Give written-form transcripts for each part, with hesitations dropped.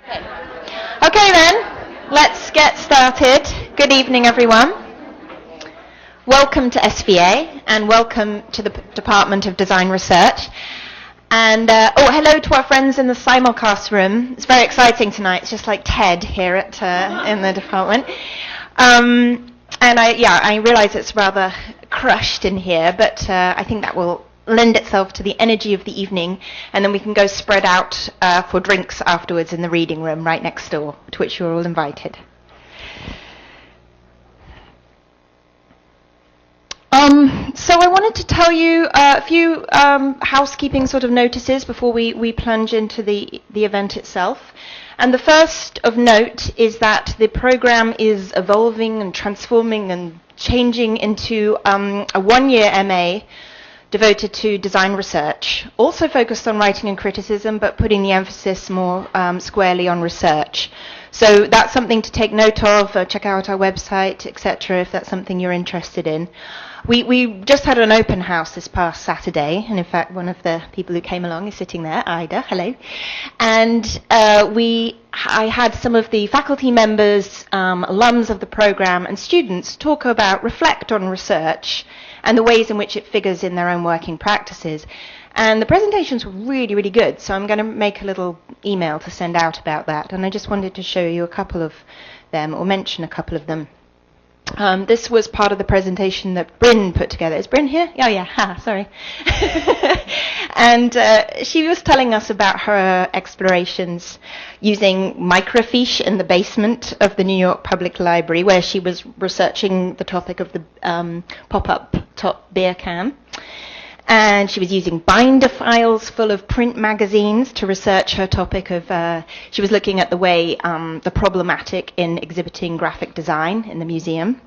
Okay then, let's get started. Good evening everyone. Welcome to SVA and welcome to the Department of Design Research. And hello to our friends in the simulcast room. It's very exciting tonight. It's just like TED here at in the department. And I realise it's rather crushed in here, but I think that will lend itself to the energy of the evening, and then we can go spread out for drinks afterwards in the reading room right next door, to which you're all invited. So I wanted to tell you a few housekeeping sort of notices before we plunge into the event itself. And the first of note is that the program is evolving and transforming and changing into a one-year MA devoted to design research, also focused on writing and criticism, but putting the emphasis more squarely on research. So that's something to take note of. Check out our website, etc., if that's something you're interested in. We just had an open house this past Saturday, and in fact one of the people who came along is sitting there, Ida, hello. And I had some of the faculty members, alums of the program, and students reflect on research and the ways in which it figures in their own working practices. And the presentations were really, really good, so I'm going to make a little email to send out about that. And I just wanted to show you a couple of them, or mention a couple of them. This was part of the presentation that Bryn put together. Is Bryn here? Oh yeah, sorry. And she was telling us about her explorations using microfiche in the basement of the New York Public Library, where she was researching the topic of the pop-up top beer can. And she was using binder files full of print magazines to research her topic of, she was looking at the way, the problematic in exhibiting graphic design in the museum.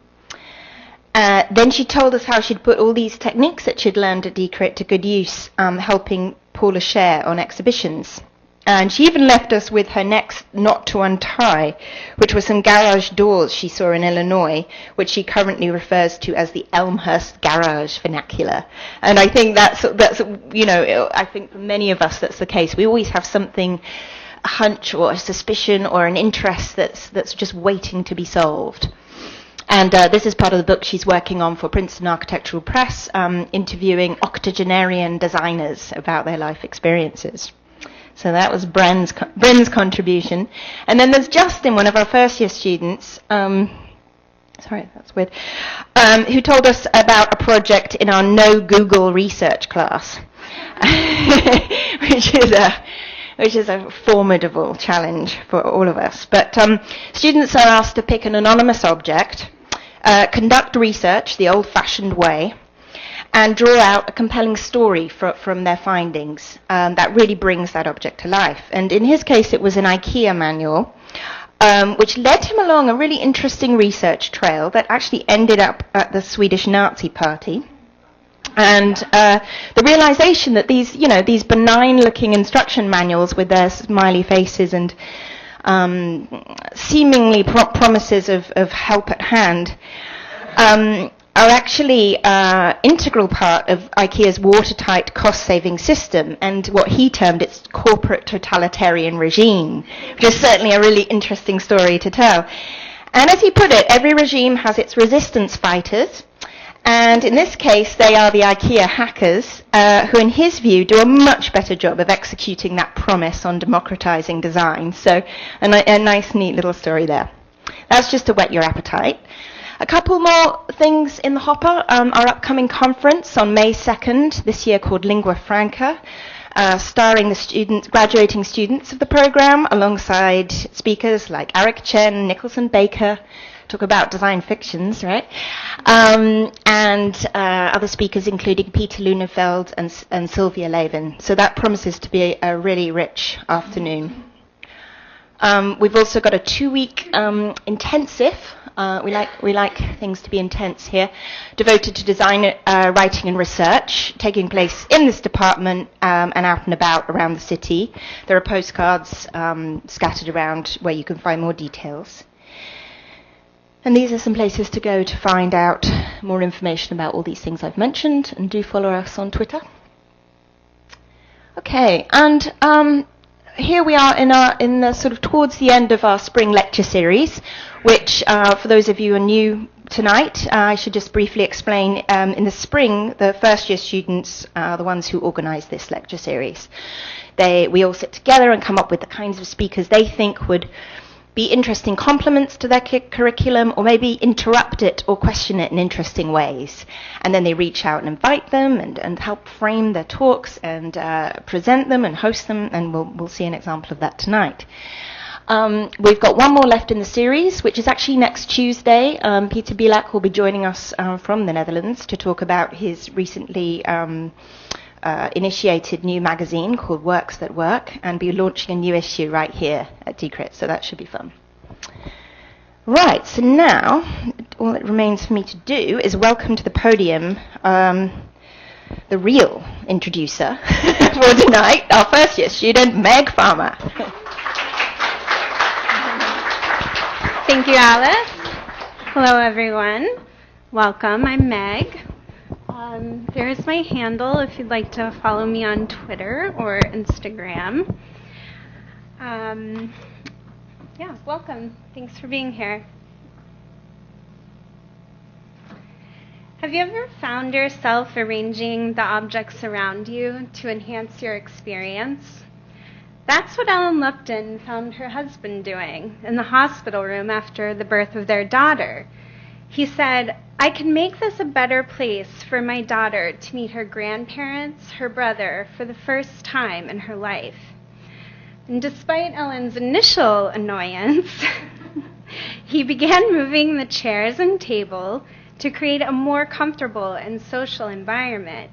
Then she told us how she'd put all these techniques that she'd learned at Decrit to good use, helping Paula share on exhibitions. And she even left us with her next knot to untie, which was some garage doors she saw in Illinois, which she currently refers to as the Elmhurst Garage vernacular. And I think that's I think for many of us that's the case. We always have something, a hunch or a suspicion or an interest that's just waiting to be solved. And this is part of the book she's working on for Princeton Architectural Press, interviewing octogenarian designers about their life experiences. So that was Bryn's contribution. And then there's Justin, one of our first year students, sorry, that's weird, who told us about a project in our No Google research class, which is a formidable challenge for all of us. But students are asked to pick an anonymous object, conduct research the old-fashioned way, and draw out a compelling story from their findings that really brings that object to life. And in his case, it was an IKEA manual, which led him along a really interesting research trail that actually ended up at the Swedish Nazi Party. And the realization that these benign-looking instruction manuals with their smiley faces and seemingly promises of help at hand are actually integral part of IKEA's watertight cost-saving system and what he termed its corporate totalitarian regime, which is certainly a really interesting story to tell. And as he put it, every regime has its resistance fighters, and in this case they are the IKEA hackers, who in his view do a much better job of executing that promise on democratizing design. So a nice, neat little story there. That's just to whet your appetite. A couple more things in the hopper. Our upcoming conference on May 2nd, this year called Lingua Franca, starring the graduating students of the program, alongside speakers like Eric Chen, Nicholson Baker, talk about design fictions, right? And other speakers including Peter Lunefeld and Sylvia Levin. So that promises to be a really rich afternoon. We've also got a 2-week intensive. We like things to be intense here, devoted to design, writing and research, taking place in this department and out and about around the city. There are postcards scattered around where you can find more details. And these are some places to go to find out more information about all these things I've mentioned, and do follow us on Twitter. Okay, and here we are in the sort of towards the end of our spring lecture series, which for those of you who are new tonight, I should just briefly explain. In the spring, the first year students are the ones who organise this lecture series. We all sit together and come up with the kinds of speakers they think would be interesting complements to their curriculum, or maybe interrupt it or question it in interesting ways. And then they reach out and invite them and help frame their talks and present them and host them, and we'll see an example of that tonight. We've got one more left in the series, which is actually next Tuesday. Peter Bielak will be joining us from the Netherlands to talk about his recently initiated new magazine called Works That Work, and be launching a new issue right here at Decrit, so that should be fun. Right, so now all that remains for me to do is welcome to the podium the real introducer for tonight, our first year student, Meg Farmer. Thank you, Alice. Hello, everyone. Welcome. I'm Meg. There's my handle if you'd like to follow me on Twitter or Instagram. Yeah, welcome. Thanks for being here. Have you ever found yourself arranging the objects around you to enhance your experience? That's what Ellen Lupton found her husband doing in the hospital room after the birth of their daughter. He said, "I can make this a better place for my daughter to meet her grandparents, her brother, for the first time in her life." And despite Ellen's initial annoyance, he began moving the chairs and table to create a more comfortable and social environment,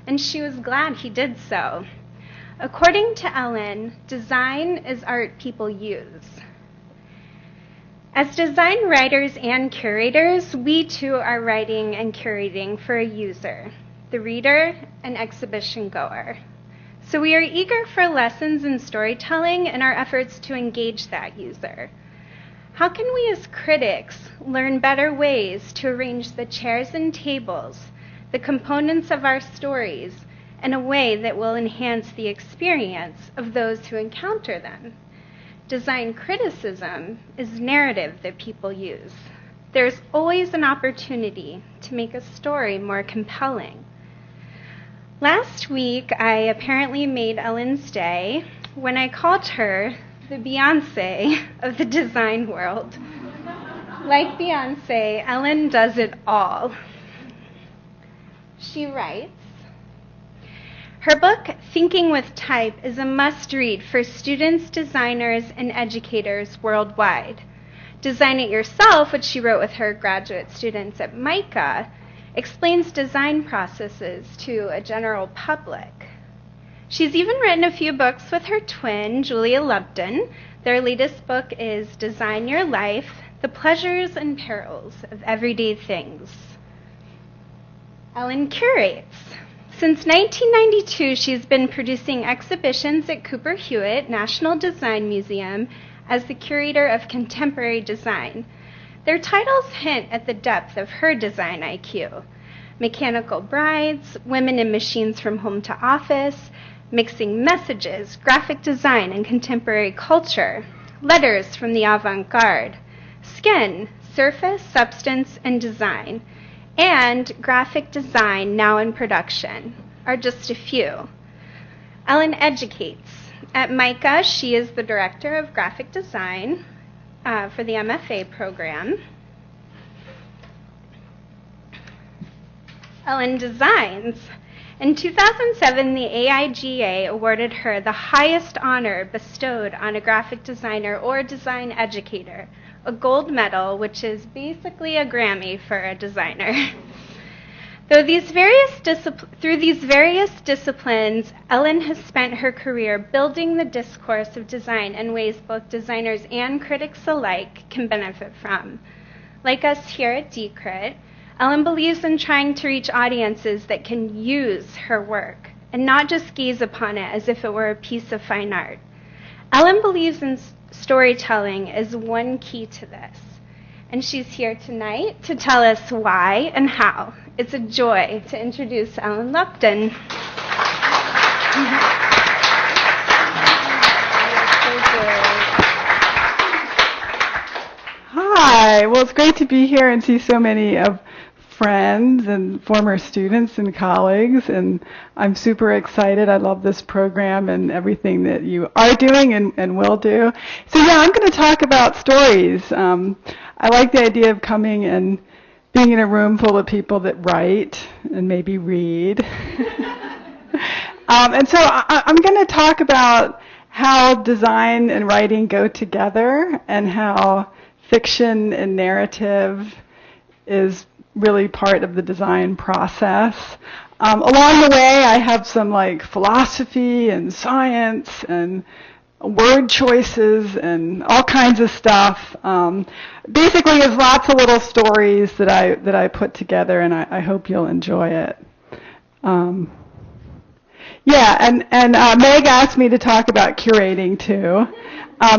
and she was glad he did so. According to Ellen, design is art people use. As design writers and curators, we too are writing and curating for a user, the reader and exhibition goer. So we are eager for lessons in storytelling and our efforts to engage that user. How can we as critics learn better ways to arrange the chairs and tables, the components of our stories, in a way that will enhance the experience of those who encounter them? Design criticism is narrative that people use. There's always an opportunity to make a story more compelling. Last week, I apparently made Ellen's day when I called her the Beyoncé of the design world. Like Beyoncé, Ellen does it all. She writes, her book, Thinking with Type, is a must-read for students, designers, and educators worldwide. Design It Yourself, which she wrote with her graduate students at MICA, explains design processes to a general public. She's even written a few books with her twin, Julia Lupton. Their latest book is Design Your Life, The Pleasures and Perils of Everyday Things. Ellen curates. Since 1992, she's been producing exhibitions at Cooper-Hewitt National Design Museum as the curator of contemporary design. Their titles hint at the depth of her design IQ. Mechanical Brides, Women and Machines from Home to Office, Mixing Messages, Graphic Design and Contemporary Culture, Letters from the Avant-Garde, Skin, Surface, Substance, and Design, and Graphic Design Now in Production are just a few. Ellen educates. At MICA, she is the director of graphic design for the MFA program. Ellen designs. In 2007, the AIGA awarded her the highest honor bestowed on a graphic designer or design educator, a gold medal, which is basically a Grammy for a designer. Through these various disciplines, Ellen has spent her career building the discourse of design in ways both designers and critics alike can benefit from. Like us here at Decrit, Ellen believes in trying to reach audiences that can use her work and not just gaze upon it as if it were a piece of fine art. Ellen believes in storytelling as one key to this, and she's here tonight to tell us why and how. It's a joy to introduce Ellen Lupton. Hi. Well, it's great to be here and see so many of friends and former students and colleagues, and I'm super excited. I love this program and everything that you are doing and will do. So yeah, I'm going to talk about stories. I like the idea of coming and being in a room full of people that write and maybe read. And so I'm going to talk about how design and writing go together and how fiction and narrative is really part of the design process. Along the way, I have some like philosophy and science and word choices and all kinds of stuff. Basically, there's lots of little stories that I put together, and I hope you'll enjoy it. Yeah, and Meg asked me to talk about curating too.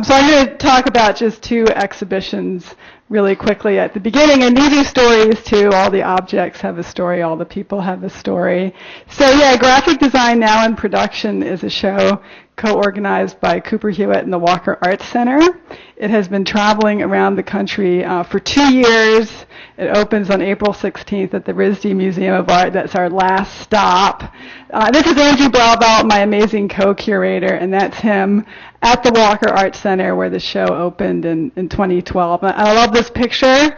So I'm going to talk about just two exhibitions really quickly at the beginning, and these are stories too. All the objects have a story, all the people have a story. So yeah, Graphic Design Now in Production is a show co-organized by Cooper-Hewitt and the Walker Arts Center. It has been traveling around the country for 2 years. It opens on April 16th at the RISD Museum of Art. That's our last stop. This is Andrew Blauvelt, my amazing co-curator, and that's him at the Walker Arts Center where the show opened in 2012. I love this picture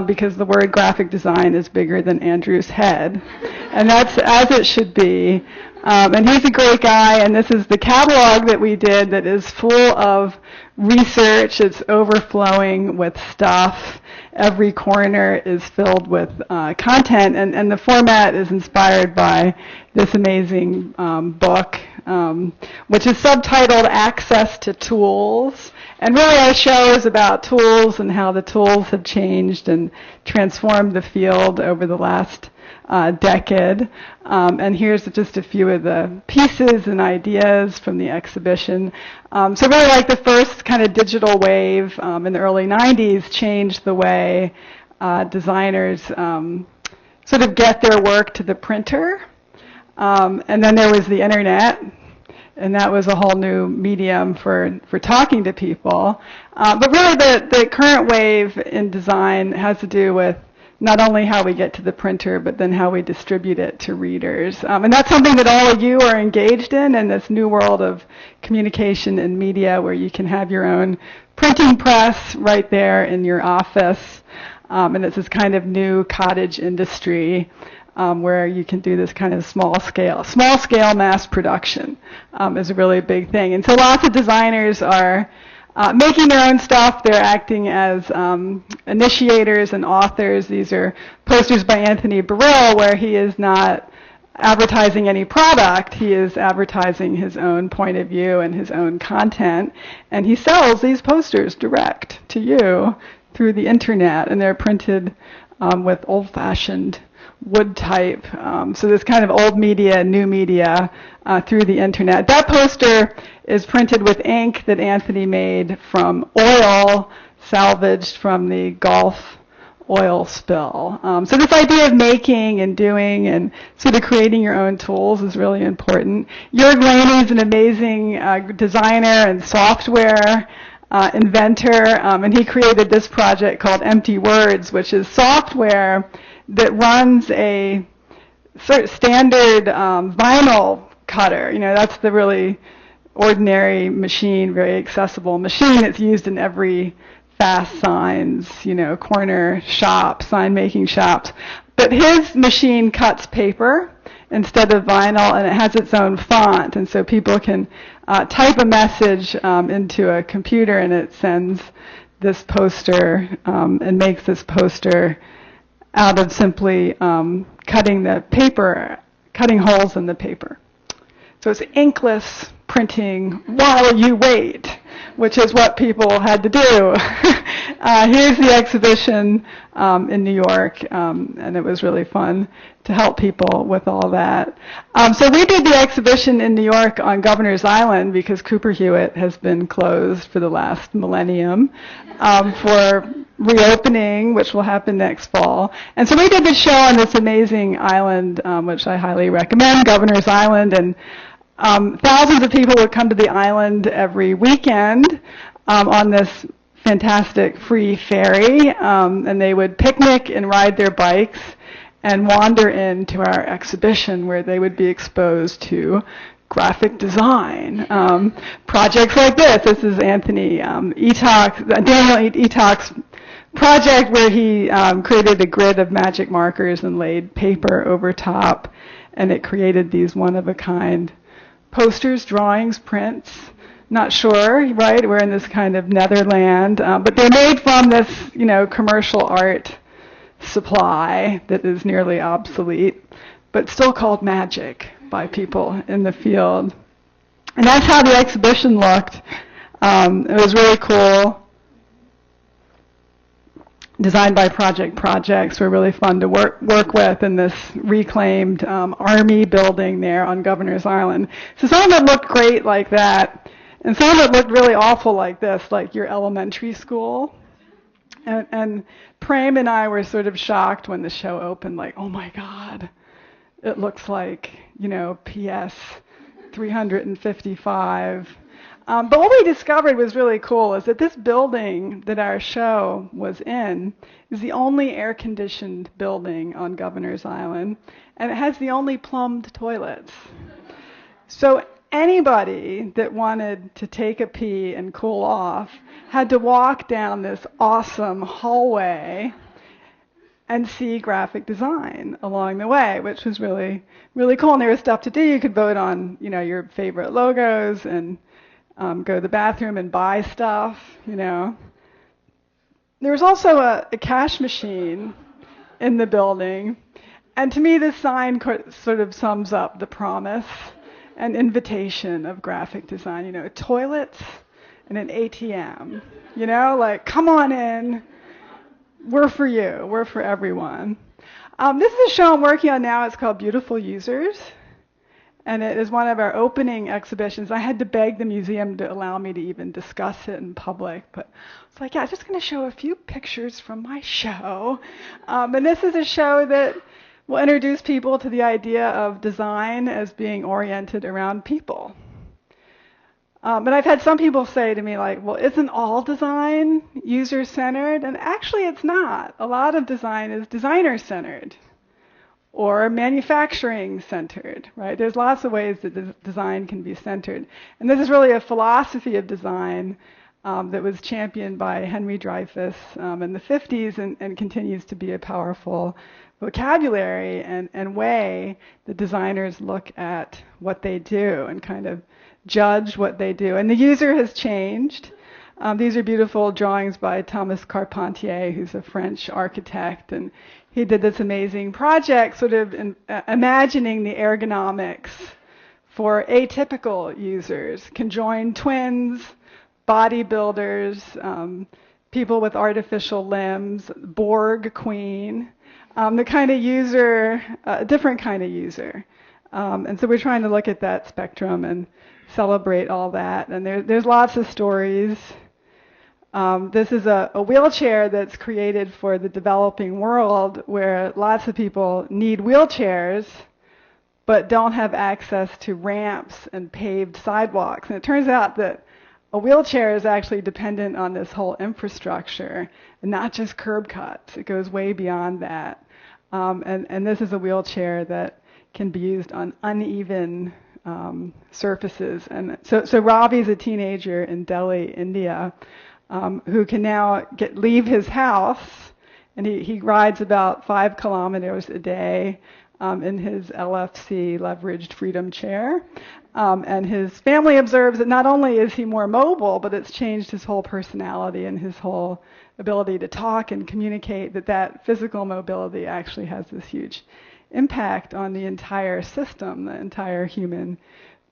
because the word graphic design is bigger than Andrew's head, and that's as it should be. And he's a great guy, and this is the catalog that we did that is full of research. It's overflowing with stuff. Every corner is filled with content, and the format is inspired by this amazing book, which is subtitled Access to Tools. And really our show is about tools and how the tools have changed and transformed the field over the last decade. And here's just a few of the pieces and ideas from the exhibition. So really like the first kind of digital wave in the early 90s changed the way designers sort of get their work to the printer. And then there was the internet, and that was a whole new medium for talking to people. But really the current wave in design has to do with not only how we get to the printer, but then how we distribute it to readers. And that's something that all of you are engaged in this new world of communication and media where you can have your own printing press right there in your office. And it's this kind of new cottage industry where you can do this kind of small scale mass production is a really big thing. And so lots of designers are making their own stuff. They're acting as initiators and authors. These are posters by Anthony Burrell where he is not advertising any product. He is advertising his own point of view and his own content. And he sells these posters direct to you through the internet. And they're printed with old-fashioned wood type. So this kind of old media, new media through the internet. That poster is printed with ink that Anthony made from oil salvaged from the Gulf oil spill. So this idea of making and doing and sort of creating your own tools is really important. Jörg Laney is an amazing designer and software inventor, and he created this project called Empty Words, which is software that runs a sort of standard vinyl cutter. You know, that's the really ordinary machine, very accessible machine that's used in every fast signs, corner shop, sign-making shops. But his machine cuts paper instead of vinyl, and it has its own font, and so people can type a message into a computer, and it sends this poster and makes this poster out of simply cutting the paper, cutting holes in the paper. So it's inkless printing while you wait, which is what people had to do. Here's the exhibition in New York, and it was really fun to help people with all that. So we did the exhibition in New York on Governor's Island because Cooper-Hewitt has been closed for the last millennium for reopening, which will happen next fall. And so we did this show on this amazing island, which I highly recommend, Governor's Island, and thousands of people would come to the island every weekend on this fantastic free ferry, and they would picnic and ride their bikes and wander into our exhibition where they would be exposed to graphic design. Projects like this. This is Daniel Etok's project where he created a grid of magic markers and laid paper over top, and it created these one-of-a-kind posters, drawings, prints. Not sure, right? We're in this kind of netherland, but they're made from this, commercial art supply that is nearly obsolete, but still called magic by people in the field. And that's how the exhibition looked. It was really cool. Designed by Projects were really fun to work with in this reclaimed army building there on Governor's Island. So some of it looked great like that, and some of it looked really awful like this, like your elementary school. And Prem and I were sort of shocked when the show opened, like, oh my God, it looks like, PS 355. But what we discovered was really cool is that this building that our show was in is the only air-conditioned building on Governor's Island, and it has the only plumbed toilets. So anybody that wanted to take a pee and cool off had to walk down this awesome hallway and see graphic design along the way, which was really, really cool. And there was stuff to do. You could vote on, your favorite logos and go to the bathroom and buy stuff, There was also a cash machine in the building. And to me, this sign sort of sums up the promise and invitation of graphic design, toilets and an ATM, like, come on in. We're for you. We're for everyone. This is a show I'm working on now. It's called Beautiful Users. And it is one of our opening exhibitions. I had to beg the museum to allow me to even discuss it in public. But it's like, yeah, I'm just going to show a few pictures from my show. And this is a show that will introduce people to the idea of design as being oriented around people. But I've had some people say to me, like, well, isn't all design user-centered? And actually, it's not. A lot of design is designer-centered or manufacturing-centered, right? There's lots of ways that design can be centered. And this is really a philosophy of design that was championed by Henry Dreyfuss in the 50s and continues to be a powerful vocabulary and way that designers look at what they do and kind of judge what they do. And the user has changed. These are beautiful drawings by Thomas Carpentier, who's a French architect, and he did this amazing project sort of imagining the ergonomics for atypical users, conjoined twins, bodybuilders, people with artificial limbs, Borg queen, the kind of user, a different kind of user. And so we're trying to look at that spectrum and celebrate all that. And there's lots of stories. This is a wheelchair that's created for the developing world where lots of people need wheelchairs but don't have access to ramps and paved sidewalks. And it turns out that a wheelchair is actually dependent on this whole infrastructure and not just curb cuts. It goes way beyond that. And this is a wheelchair that can be used on uneven surfaces. And so Ravi's a teenager in Delhi, India, who can now leave his house, and he rides about 5 kilometers a day in his LFC leveraged freedom chair. And his family observes that not only is he more mobile, but it's changed his whole personality and his whole ability to talk and communicate, that physical mobility actually has this huge impact on the entire system, the entire human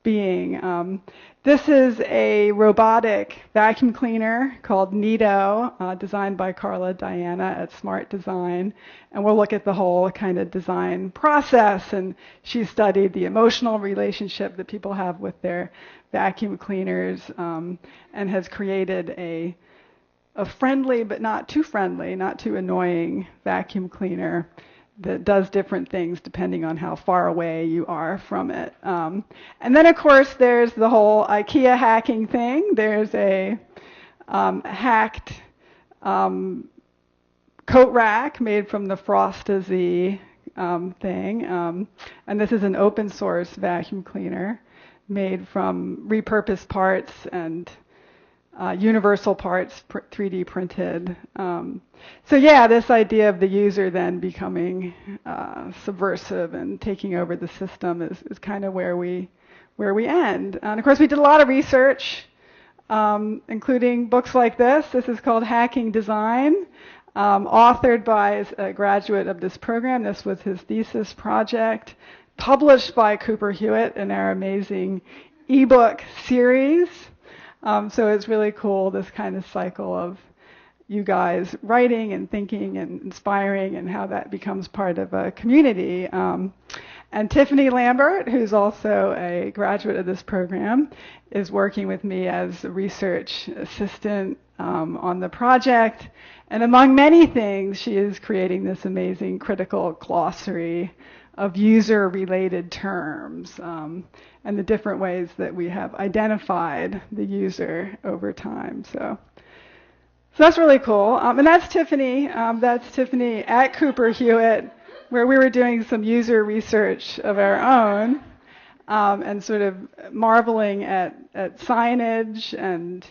being. This is a robotic vacuum cleaner called Nido, designed by Carla Diana at Smart Design. And we'll look at the whole kind of design process. And she studied the emotional relationship that people have with their vacuum cleaners and has created a friendly but not too friendly, not too annoying vacuum cleaner that does different things depending on how far away you are from it. And then, of course, there's the whole IKEA hacking thing. There's a hacked coat rack made from the Frost-A-Z thing. And this is an open source vacuum cleaner made from repurposed parts and universal parts, 3D printed. So yeah, this idea of the user then becoming subversive and taking over the system is kind of where we end. And of course, we did a lot of research, including books like this. This is called Hacking Design, authored by a graduate of this program. This was his thesis project, published by Cooper-Hewitt in our amazing ebook series. So it's really cool, this kind of cycle of you guys writing and thinking and inspiring and how that becomes part of a community. And Tiffany Lambert, who's also a graduate of this program, is working with me as a research assistant on the project. And among many things, she is creating this amazing critical glossary of user-related terms and the different ways that we have identified the user over time. So that's really cool. And that's Tiffany. That's Tiffany at Cooper-Hewitt, where we were doing some user research of our own and sort of marveling at signage and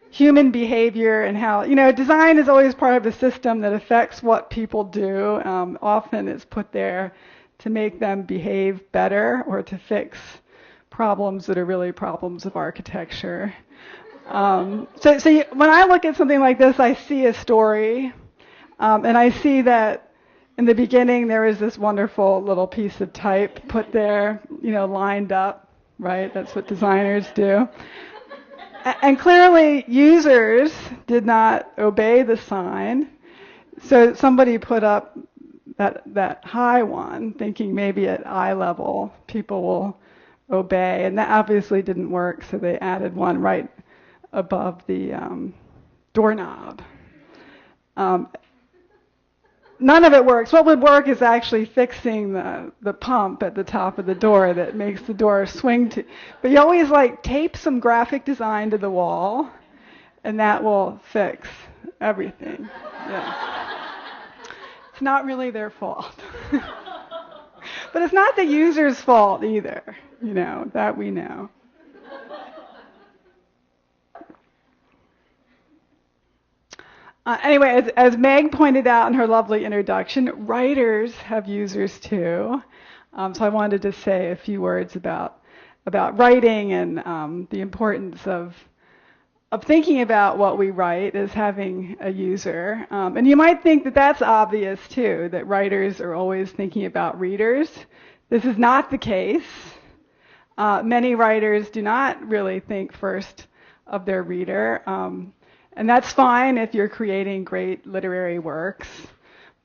human behavior and how, design is always part of a system that affects what people do. Often it's put there to make them behave better or to fix problems that are really problems of architecture. When I look at something like this, I see a story, and I see that in the beginning there is this wonderful little piece of type put there, lined up, right? That's what designers do. And clearly users did not obey the sign, so somebody put up that high one, thinking maybe at eye level people will obey, and that obviously didn't work, so they added one right above the doorknob. None of it works. What would work is actually fixing the pump at the top of the door that makes the door swing to. But you always tape some graphic design to the wall, and that will fix everything. Yeah. It's not really their fault. But it's not the user's fault either, that we know. Anyway, as Meg pointed out in her lovely introduction, writers have users too. So I wanted to say a few words about writing and the importance of thinking about what we write as having a user. And you might think that that's obvious too, that writers are always thinking about readers. This is not the case. Many writers do not really think first of their reader. And that's fine if you're creating great literary works.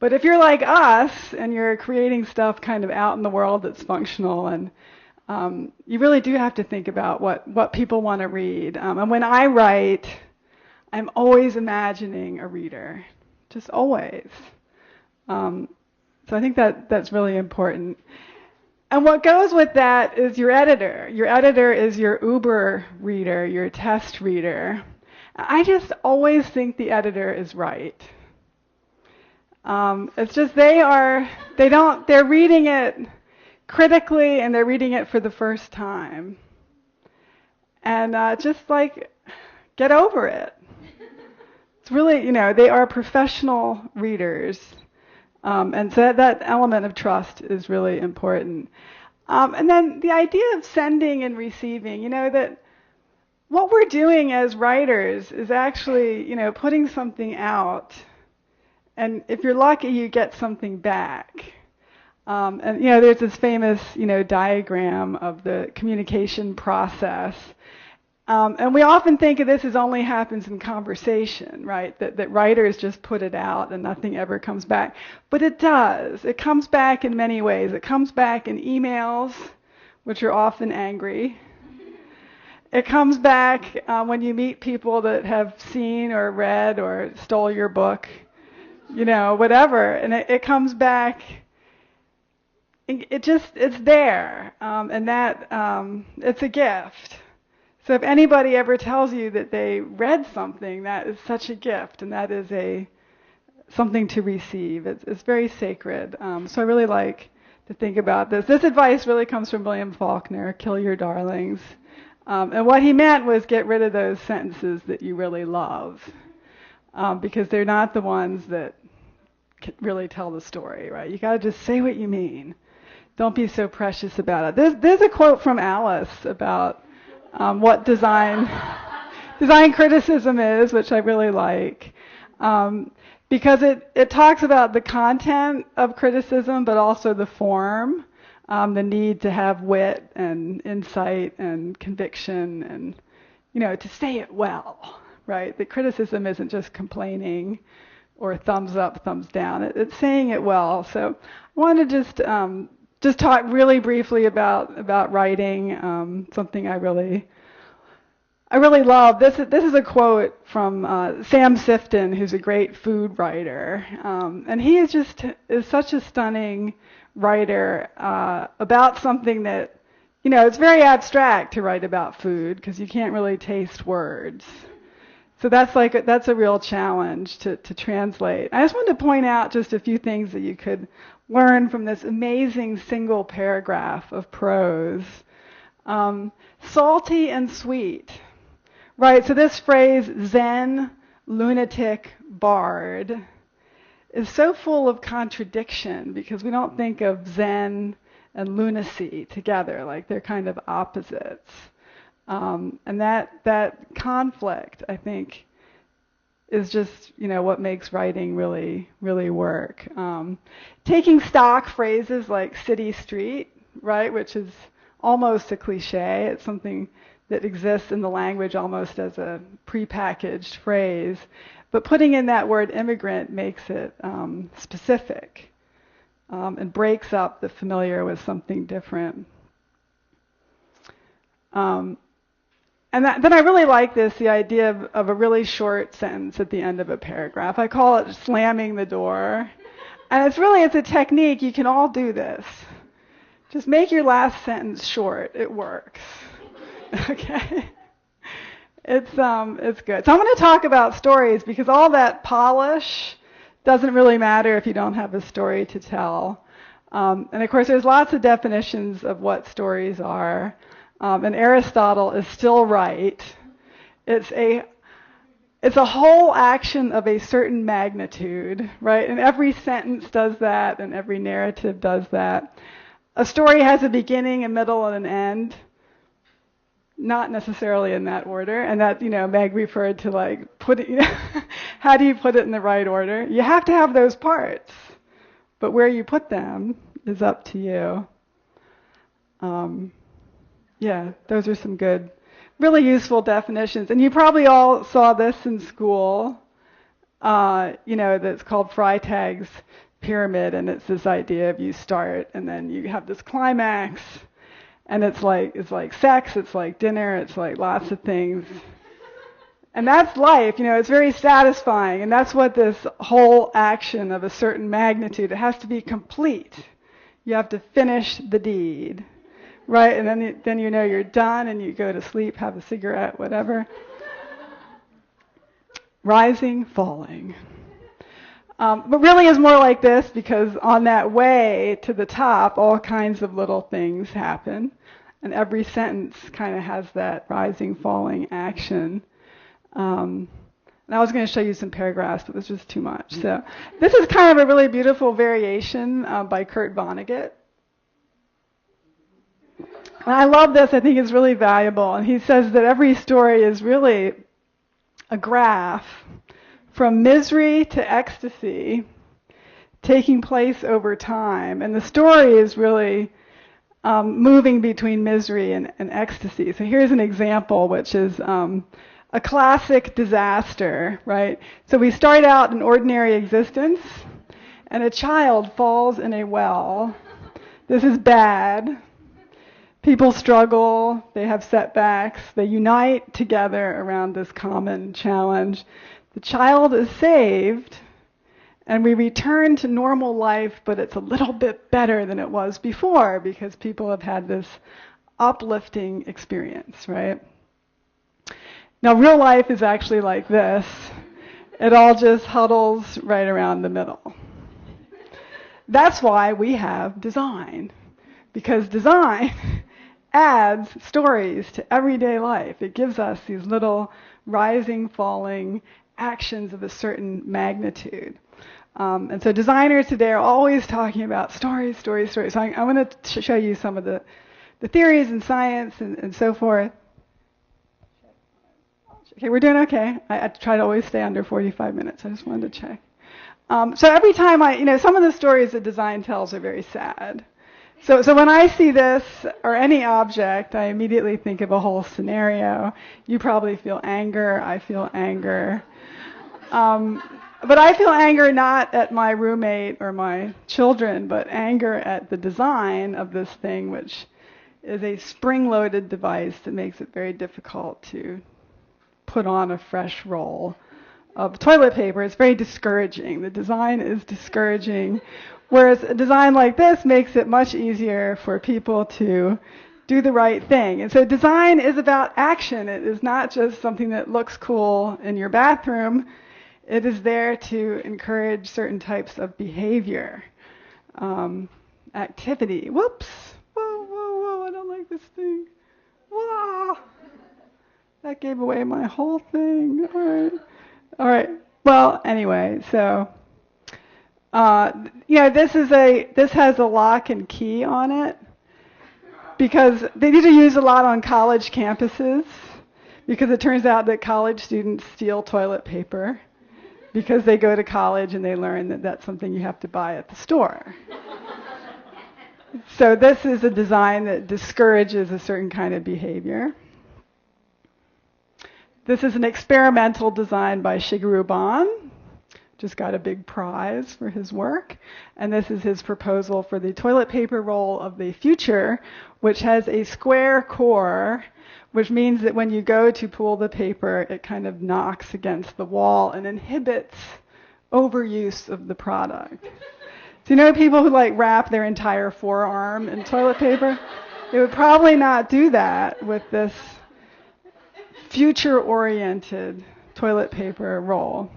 But if you're like us and you're creating stuff kind of out in the world that's functional, and you really do have to think about what people want to read. And when I write, I'm always imagining a reader, just always. So I think that's really important. And what goes with that is your editor. Your editor is your Uber reader, your test reader. I just always think the editor is right. It's just they're reading it critically and they're reading it for the first time. And get over it. It's really, they are professional readers. And so that element of trust is really important. And then the idea of sending and receiving, that what we're doing as writers is actually, putting something out. And if you're lucky, you get something back. And there's this famous, diagram of the communication process. And we often think of this as only happens in conversation, right? That writers just put it out and nothing ever comes back. But it does. It comes back in many ways. It comes back in emails, which are often angry. It comes back when you meet people that have seen or read or stole your book, whatever. And it comes back. It's there. And that it's a gift. So if anybody ever tells you that they read something, that is such a gift, and that is something to receive. It's very sacred. So I really like to think about this. This advice really comes from William Faulkner, kill your darlings. And what he meant was get rid of those sentences that you really love, because they're not the ones that really tell the story, right? You got to just say what you mean. Don't be so precious about it. There's a quote from Alice about what design criticism is, which I really like, because it talks about the content of criticism, but also the form, the need to have wit and insight and conviction, and to say it well, right? The criticism isn't just complaining or thumbs up, thumbs down. It's saying it well. So I want to just talk really briefly about writing, something I really love. This is a quote from Sam Sifton, who's a great food writer, and he is such a stunning writer about something that it's very abstract to write about food because you can't really taste words. So that's a real challenge to translate. I just wanted to point out just a few things that you could learn from this amazing single paragraph of prose. Salty and sweet. Right, so this phrase, Zen, lunatic, bard, is so full of contradiction because we don't think of Zen and lunacy together, like they're kind of opposites. And that conflict, I think, is just, what makes writing really, really work. Taking stock phrases like city, street, right, which is almost a cliche. It's something that exists in the language almost as a prepackaged phrase. But putting in that word immigrant makes it specific and breaks up the familiar with something different. And then I really like the idea of a really short sentence at the end of a paragraph. I call it slamming the door. And it's a technique. You can all do this. Just make your last sentence short. It works. Okay. It's good. So I'm going to talk about stories because all that polish doesn't really matter if you don't have a story to tell. And of course, there's lots of definitions of what stories are. And Aristotle is still right. It's a whole action of a certain magnitude, right? And every sentence does that, and every narrative does that. A story has a beginning, a middle, and an end. Not necessarily in that order, and that Meg referred to put it. How do you put it in the right order? You have to have those parts, but where you put them is up to you. Yeah, those are some good, really useful definitions, and you probably all saw this in school. That's called Freytag's pyramid, and it's this idea of you start and then you have this climax. And it's like sex, it's like dinner, it's like lots of things. And that's life, it's very satisfying. And that's what this whole action of a certain magnitude, it has to be complete. You have to finish the deed, right? And then you're done and you go to sleep, have a cigarette, whatever. Rising, falling. But really is more like this because on that way to the top, all kinds of little things happen. And every sentence kind of has that rising, falling action. And I was going to show you some paragraphs, but it was just too much. So this is kind of a really beautiful variation by Kurt Vonnegut. And I love this. I think it's really valuable. And he says that every story is really a graph from misery to ecstasy taking place over time. And the story is really moving between misery and ecstasy. So here's an example, which is a classic disaster, right? So we start out an ordinary existence, and a child falls in a well. This is bad. People struggle. They have setbacks. They unite together around this common challenge. The child is saved, and we return to normal life, but it's a little bit better than it was before because people have had this uplifting experience, right? Now, real life is actually like this. It all just huddles right around the middle. That's why we have design, because design adds stories to everyday life. It gives us these little rising, falling actions of a certain magnitude. And so designers today are always talking about stories, stories, stories. So I'm going to show you some of the theories and science and so forth. Okay, we're doing okay. I try to always stay under 45 minutes. I just wanted to check. So every time some of the stories that design tells are very sad. So when I see this or any object, I immediately think of a whole scenario. You probably feel anger. I feel anger. But I feel anger not at my roommate or my children, but anger at the design of this thing, which is a spring-loaded device that makes it very difficult to put on a fresh roll of toilet paper. It's very discouraging. The design is discouraging, whereas a design like this makes it much easier for people to do the right thing. And so design is about action. It is not just something that looks cool in your bathroom. It is there to encourage certain types of behavior, activity. Whoops. Whoa, whoa, whoa, I don't like this thing. Whoa. That gave away my whole thing. All right. Well, anyway, so this has a lock and key on it because they need to use a lot on college campuses because it turns out that college students steal toilet paper because they go to college and they learn that that's something you have to buy at the store. So this is a design that discourages a certain kind of behavior. This is an experimental design by Shigeru Ban. Just got a big prize for his work. And this is his proposal for the toilet paper roll of the future, which has a square core, which means that when you go to pull the paper, it kind of knocks against the wall and inhibits overuse of the product. So people who wrap their entire forearm in toilet paper? They would probably not do that with this future-oriented toilet paper roll.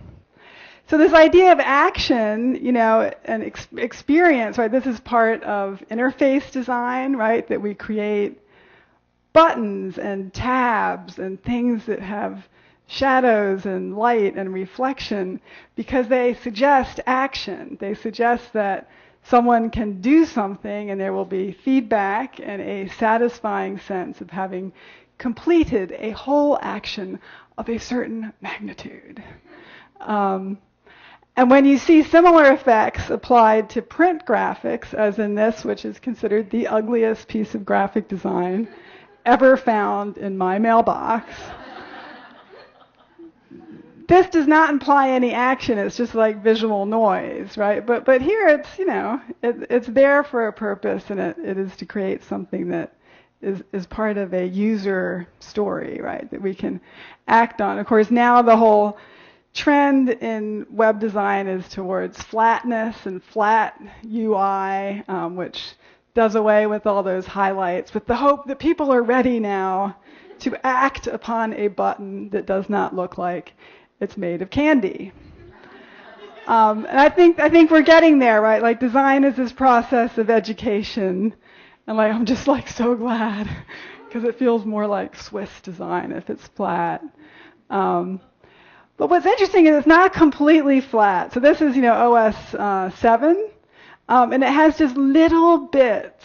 So this idea of action, and experience, right? This is part of interface design, right? That we create buttons and tabs and things that have shadows and light and reflection because they suggest action. They suggest that someone can do something and there will be feedback and a satisfying sense of having completed a whole action of a certain magnitude. And when you see similar effects applied to print graphics, as in this, which is considered the ugliest piece of graphic design ever found in my mailbox, this does not imply any action. It's just like visual noise, right? But here it's, it's there for a purpose, and it is to create something that is part of a user story, right, that we can act on. Of course, now the whole trend in web design is towards flatness and flat UI, which does away with all those highlights, with the hope that people are ready now to act upon a button that does not look like it's made of candy. And I think we're getting there, right? Like design is this process of education. And I'm just so glad because it feels more like Swiss design if it's flat. But what's interesting is it's not completely flat. So this is, OS 7, and it has just little bits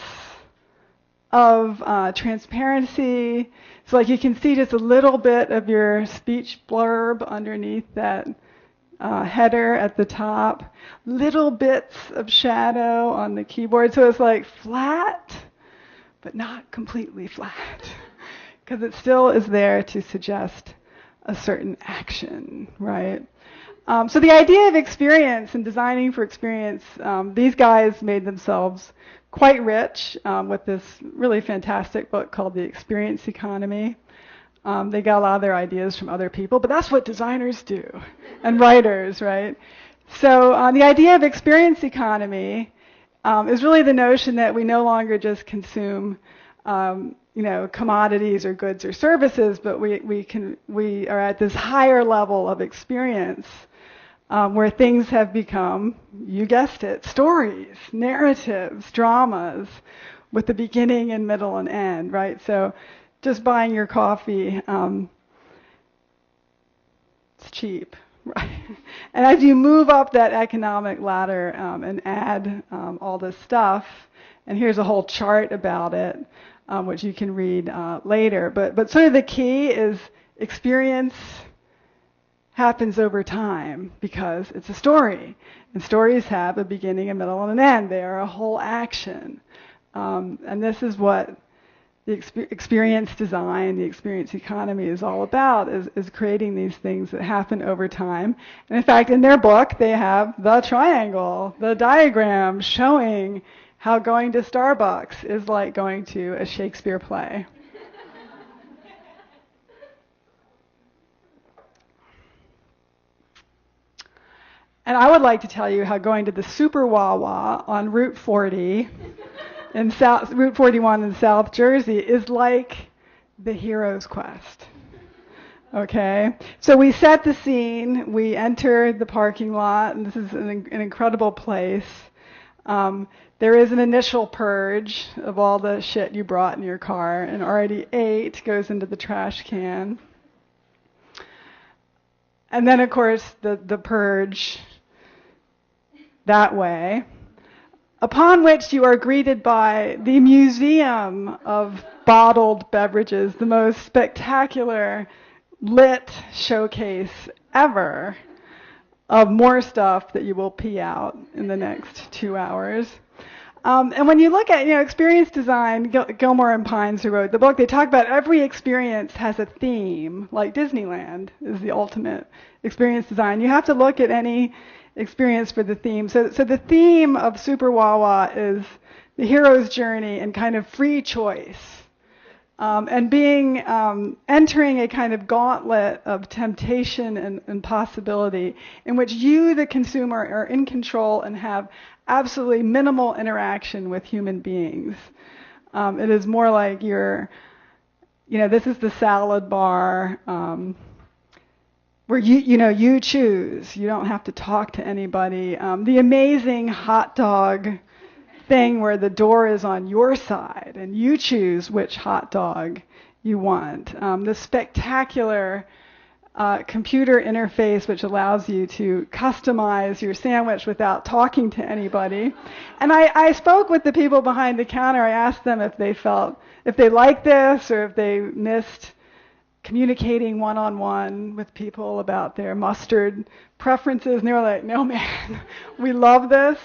of transparency. So you can see just a little bit of your speech blurb underneath that header at the top, little bits of shadow on the keyboard. So it's flat, but not completely flat, because it still is there to suggest a certain action, right? So the idea of experience and designing for experience, these guys made themselves quite rich with this really fantastic book called The Experience Economy. They got a lot of their ideas from other people, but that's what designers do, and writers, right? So the idea of experience economy is really the notion that we no longer just consume commodities or goods or services, but we are at this higher level of experience where things have become, you guessed it, stories, narratives, dramas, with a beginning and middle and end, right? So just buying your coffee, it's cheap, right? And as you move up that economic ladder and add all this stuff, and here's a whole chart about it, which you can read later. But sort of the key is experience happens over time because it's a story. And stories have a beginning, a middle, and an end. They are a whole action. And this is what the experience design, the experience economy is all about, is creating these things that happen over time. And in fact, in their book, they have the triangle, the diagram showing how going to Starbucks is like going to a Shakespeare play. And I would like to tell you how going to the Super Wawa on Route 40 in Route 41 in South Jersey is like the hero's quest. Okay? So we set the scene, we enter the parking lot, and this is an incredible place. There is an initial purge of all the shit you brought in your car, and already 8 goes into the trash can. And then, of course, the purge that way, upon which you are greeted by the Museum of Bottled Beverages, the most spectacular lit showcase ever of more stuff that you will pee out in the next 2 hours. And when you look at, experience design, Gilmore and Pines, who wrote the book, they talk about every experience has a theme, like Disneyland is the ultimate experience design. You have to look at any experience for the theme. So the theme of Super Wawa is the hero's journey and kind of free choice. And being entering a kind of gauntlet of temptation and possibility in which you, the consumer, are in control and have absolutely minimal interaction with human beings. It is more like this is the salad bar where you choose. You don't have to talk to anybody. The amazing hot dog thing where the door is on your side and you choose which hot dog you want. The spectacular computer interface which allows you to customize your sandwich without talking to anybody. And I spoke with the people behind the counter. I asked them if they liked this or if they missed communicating one-on-one with people about their mustard preferences. And they were like, no, man, we love this.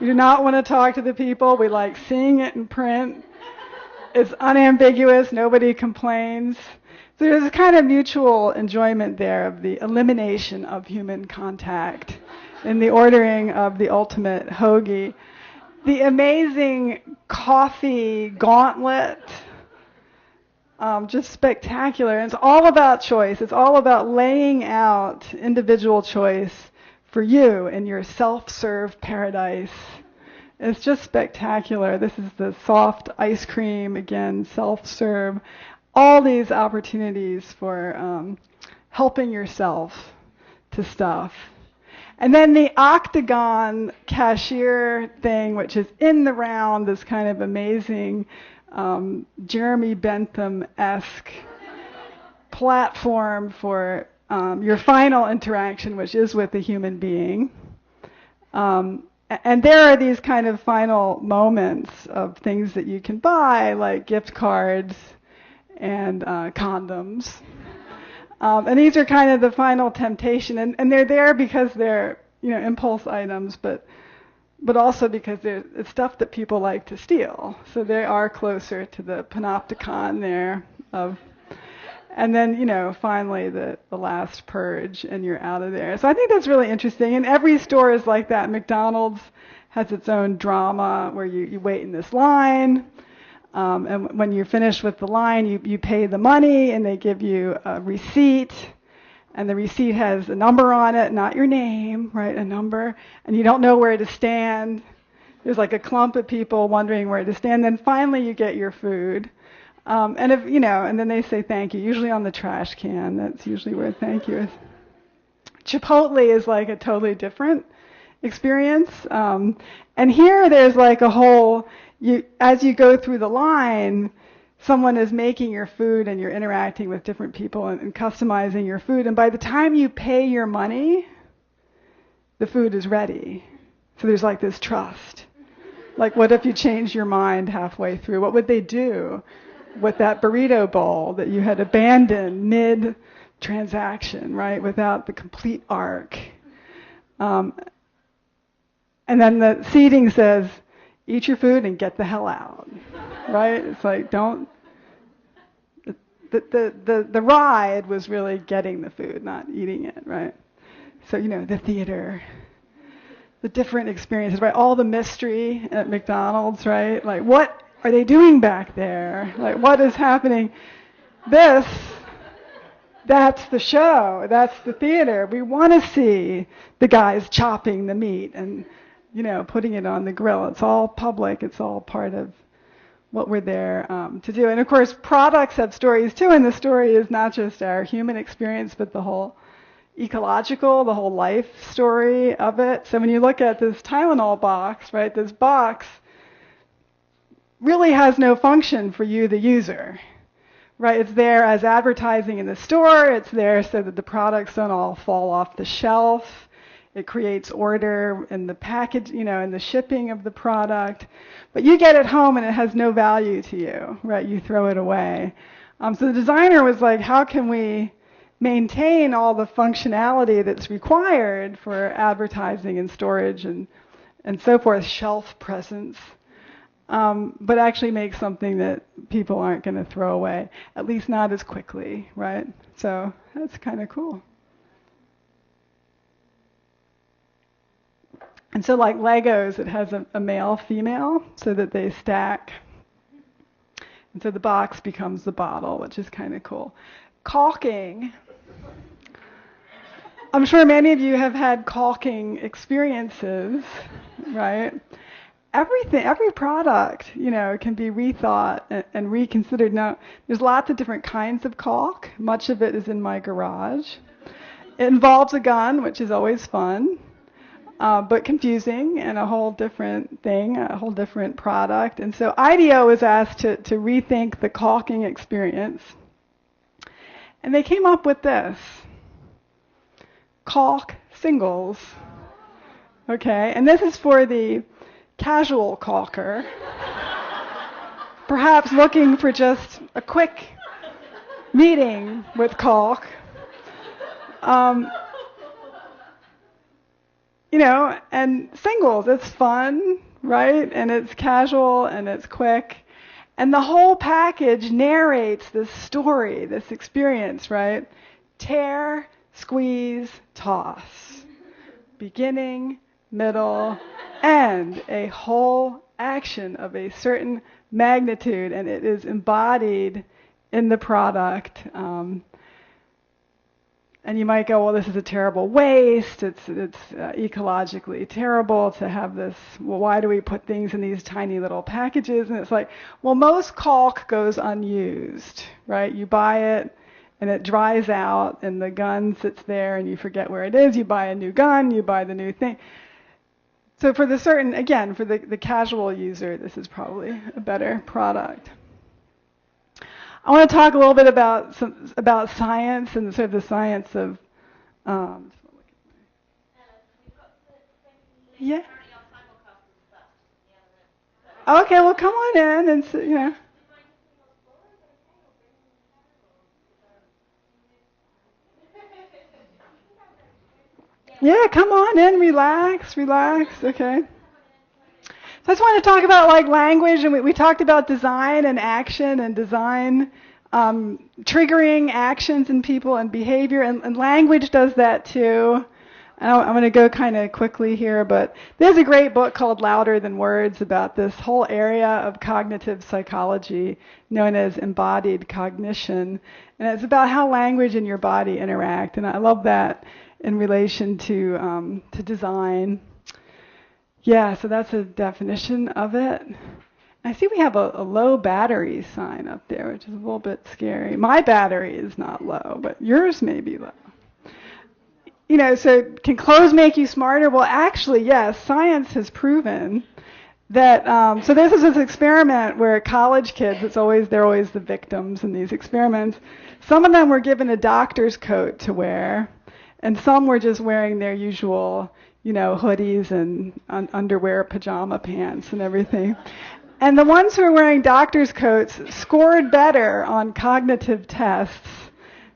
We do not want to talk to the people. We like seeing it in print. It's unambiguous. Nobody complains. So there's a kind of mutual enjoyment there of the elimination of human contact in the ordering of the ultimate hoagie. The amazing coffee gauntlet, just spectacular. And it's all about choice. It's all about laying out individual choice for you in your self-serve paradise. It's just spectacular. This is the soft ice cream, again, self-serve. All these opportunities for helping yourself to stuff. And then the octagon cashier thing, which is in the round, this kind of amazing Jeremy Bentham-esque platform for your final interaction, which is with a human being. And there are these kind of final moments of things that you can buy, like gift cards and condoms. And these are kind of the final temptation. And they're there because they're, impulse items, but also because it's stuff that people like to steal. So they are closer to the panopticon there of... And then, finally the last purge and you're out of there. So I think that's really interesting. And every store is like that. McDonald's has its own drama where you wait in this line. And when you're finished with the line, you pay the money and they give you a receipt. And the receipt has a number on it, not your name, right? A number. And you don't know where to stand. There's like a clump of people wondering where to stand. Then finally you get your food. And if, and then they say thank you, usually on the trash can. That's usually where thank you is. Chipotle is like a totally different experience. And here there's like a whole, as you go through the line, someone is making your food and you're interacting with different people and customizing your food. And by the time you pay your money, the food is ready. So there's like this trust. Like, what if you changed your mind halfway through? What would they do with that burrito bowl that you had abandoned mid-transaction, right, without the complete arc? And then the seating says, eat your food and get the hell out, right? It's like, don't. The ride was really getting the food, not eating it, right? So, the theater, the different experiences, right? All the mystery at McDonald's, right? Like, what are they doing back there? Like, what is happening? That's the show. That's the theater. We want to see the guys chopping the meat and, putting it on the grill. It's all public. It's all part of what we're there to do. And, of course, products have stories, too. And the story is not just our human experience, but the whole ecological, the whole life story of it. So when you look at this Tylenol box, right, this box really has no function for you, the user, right? It's there as advertising in the store. It's there so that the products don't all fall off the shelf. It creates order in the package, in the shipping of the product. But you get it home and it has no value to you, right? You throw it away. So the designer was like, how can we maintain all the functionality that's required for advertising and storage and so forth, shelf presence, but actually make something that people aren't going to throw away, at least not as quickly, right? So that's kind of cool. And so like Legos, it has a male, female, so that they stack. And so the box becomes the bottle, which is kind of cool. Caulking. I'm sure many of you have had caulking experiences, right? Every product, can be rethought and reconsidered. Now, there's lots of different kinds of caulk. Much of it is in my garage. It involves a gun, which is always fun, but confusing and a whole different thing, a whole different product. And so IDEO was asked to rethink the caulking experience. And they came up with this. Caulk singles. Okay, and this is for the casual caulker, perhaps looking for just a quick meeting with caulk. And singles, it's fun, right? And it's casual and it's quick. And the whole package narrates this story, this experience, right? Tear, squeeze, toss. Beginning, middle, end. A whole action of a certain magnitude, and it is embodied in the product. And you might go, well, this is a terrible waste. It's ecologically terrible to have this. Well, why do we put things in these tiny little packages? And it's like, well, most caulk goes unused, right? You buy it, and it dries out, and the gun sits there, and you forget where it is. You buy a new gun, you buy the new thing. So for the casual user, this is probably a better product. I want to talk a little bit about science and sort of the science of. Yeah. Okay, well, come on in and Yeah, come on in, relax. Okay. So I just want to talk about like language, and we talked about design and action and design triggering actions in people and behavior, and language does that too. I'm going to go kind of quickly here, but there's a great book called Louder Than Words about this whole area of cognitive psychology known as embodied cognition, and it's about how language and your body interact, and I love that in relation to design. Yeah, so that's a definition of it. I see we have a low battery sign up there, which is a little bit scary. My battery is not low, but yours may be low. You know, so can clothes make you smarter? Well, actually, yes. Science has proven that. So this is this experiment where college kids, they're always the victims in these experiments. Some of them were given a doctor's coat to wear, and some were just wearing their usual, hoodies and underwear, pajama pants, and everything. And the ones who were wearing doctor's coats scored better on cognitive tests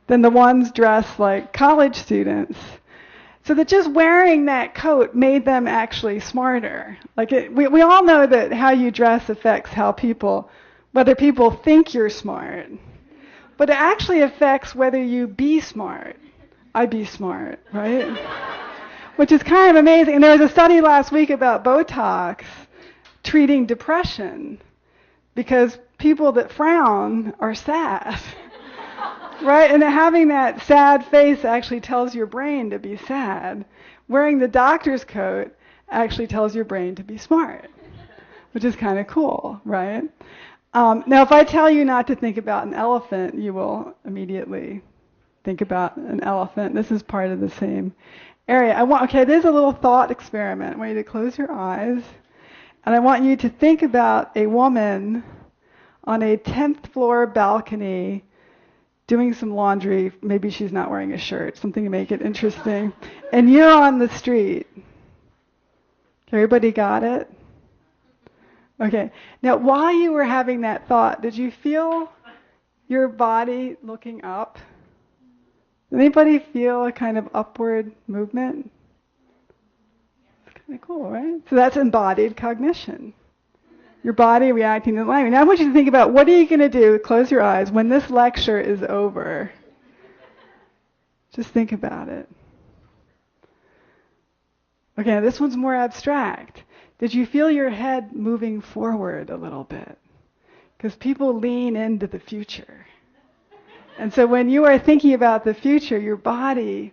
than the ones dressed like college students. So that just wearing that coat made them actually smarter. We all know that how you dress affects whether people think you're smart. But it actually affects whether you be smart. I be smart, right? Which is kind of amazing. And there was a study last week about Botox treating depression because people that frown are sad. Right? And having that sad face actually tells your brain to be sad. Wearing the doctor's coat actually tells your brain to be smart, which is kind of cool, right? Now, if I tell you not to think about an elephant, you will immediately think about an elephant. This is part of the same area. There's a little thought experiment. I want you to close your eyes, and I want you to think about a woman on a 10th floor balcony doing some laundry. Maybe she's not wearing a shirt, something to make it interesting. And you're on the street. Everybody got it? Okay. Now, while you were having that thought, did you feel your body looking up? Did anybody feel a kind of upward movement? It's kind of cool, right? So that's embodied cognition. Your body reacting to the language. Now I want you to think about what are you going to do, close your eyes, when this lecture is over. Just think about it. Okay, this one's more abstract. Did you feel your head moving forward a little bit? Because people lean into the future. And so when you are thinking about the future, your body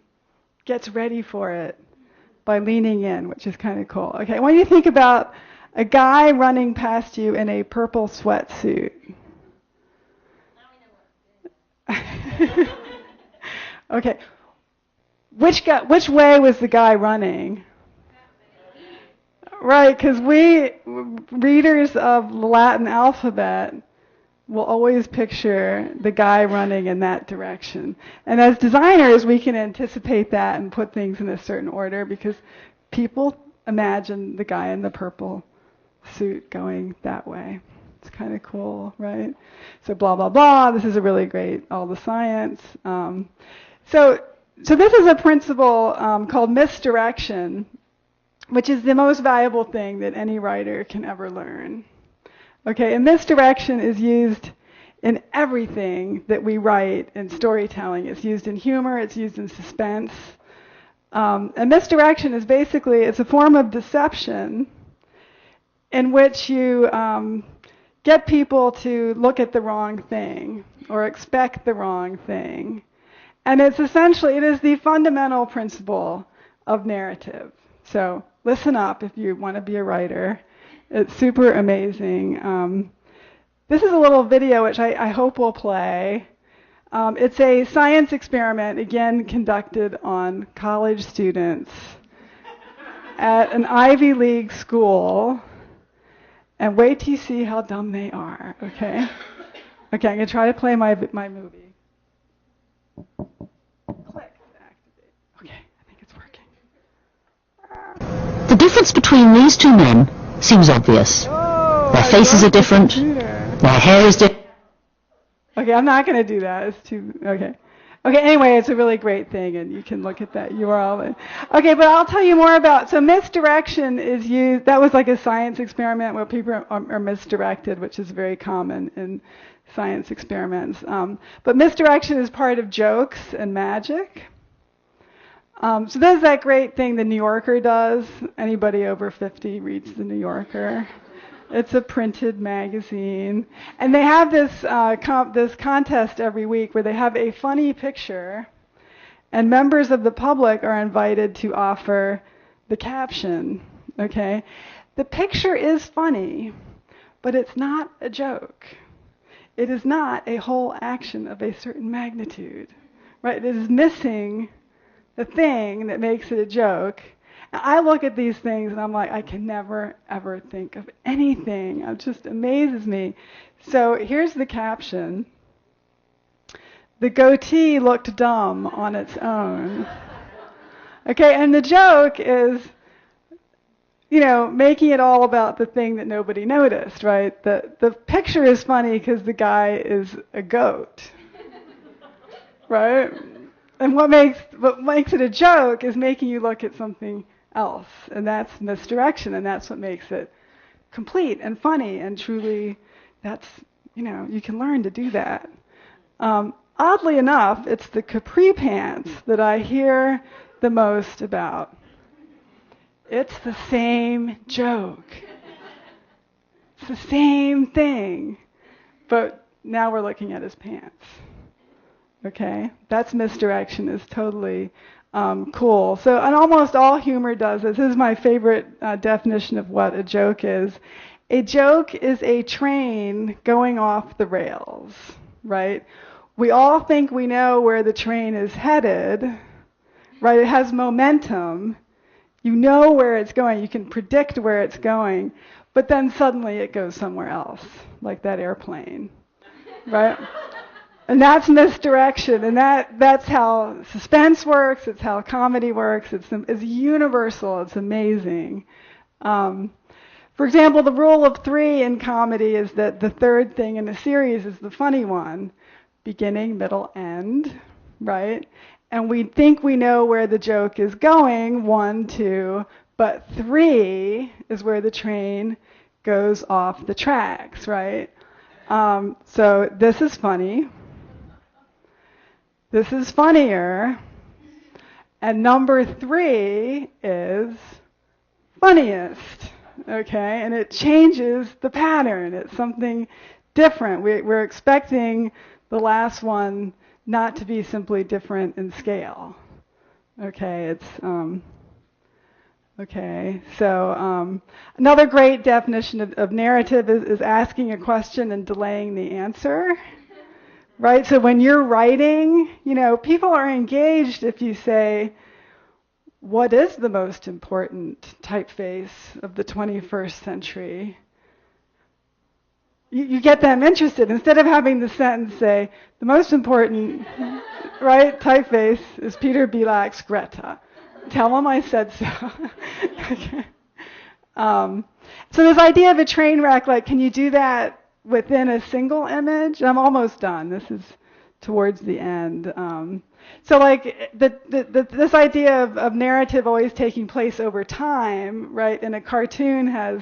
gets ready for it by leaning in, which is kind of cool. Okay, I want you to think about a guy running past you in a purple sweatsuit. Okay. Which way was the guy running? Right, because we, readers of the Latin alphabet, will always picture the guy running in that direction. And as designers, we can anticipate that and put things in a certain order because people imagine the guy in the purple suit going that way. It's kind of cool, right? So blah, blah, blah. This is a really great, all the science. So this is a principle called misdirection, which is the most valuable thing that any writer can ever learn. Okay, and misdirection is used in everything that we write in storytelling. It's used in humor, it's used in suspense. And misdirection is basically, it's a form of deception in which you get people to look at the wrong thing or expect the wrong thing. And it's essentially, it is the fundamental principle of narrative. So listen up if you want to be a writer. It's super amazing. This is a little video which I hope will play. It's a science experiment, again, conducted on college students at an Ivy League school. And wait till you see how dumb they are, okay? Okay, I'm going to try to play my movie. Click to activate. Okay, I think it's working. The difference between these two men seems obvious. Their faces are different. Their hair is different. Okay, I'm not going to do that. It's too... Okay. Okay, anyway, it's a really great thing, and you can look at that URL. Okay, but I'll tell you more about... So misdirection is used... That was like a science experiment where people are misdirected, which is very common in science experiments. But misdirection is part of jokes and magic. So there's that great thing the New Yorker does. Anybody over 50 reads the New Yorker. It's a printed magazine. And they have this this contest every week where they have a funny picture, and members of the public are invited to offer the caption okay? The picture is funny, but it's not a joke. It is not a whole action of a certain magnitude, right? It is missing the thing that makes it a joke. And I look at these things and I'm like, I can never, ever think of anything. It just amazes me. So here's the caption. The goatee looked dumb on its own. Okay, and the joke is, making it all about the thing that nobody noticed, right? The picture is funny because the guy is a goat, right? And what makes it a joke is making you look at something else, and that's misdirection, and that's what makes it complete and funny, and truly, that's, you can learn to do that. Oddly enough, it's the capri pants that I hear the most about. It's the same joke. It's the same thing, but now we're looking at his pants. Okay? That's misdirection, is totally cool. So, and almost all humor does this. This is my favorite definition of what a joke is. A joke is a train going off the rails, right? We all think we know where the train is headed, right? It has momentum. You know where it's going. You can predict where it's going. But then suddenly it goes somewhere else, like that airplane, right? And that's misdirection. And that's how suspense works. It's how comedy works. It's universal. It's amazing. For example, the rule of 3 in comedy is that the third thing in a series is the funny one. Beginning, middle, end, right? And we think we know where the joke is going, 1, 2, but 3 is where the train goes off the tracks, right? So this is funny. This is funnier. And number 3 is funniest, okay? And it changes the pattern. It's something different. We're expecting the last one not to be simply different in scale. Okay, it's okay. So another great definition of narrative is asking a question and delaying the answer. Right? So when you're writing, people are engaged if you say, what is the most important typeface of the 21st century? You get them interested. Instead of having the sentence say, the most important, right, typeface is Peter Bielak's Greta. Tell them I said so. Okay. So this idea of a train wreck, like, can you do that within a single image? I'm almost done. This is towards the end. So like this idea of narrative always taking place over time, right? And a cartoon has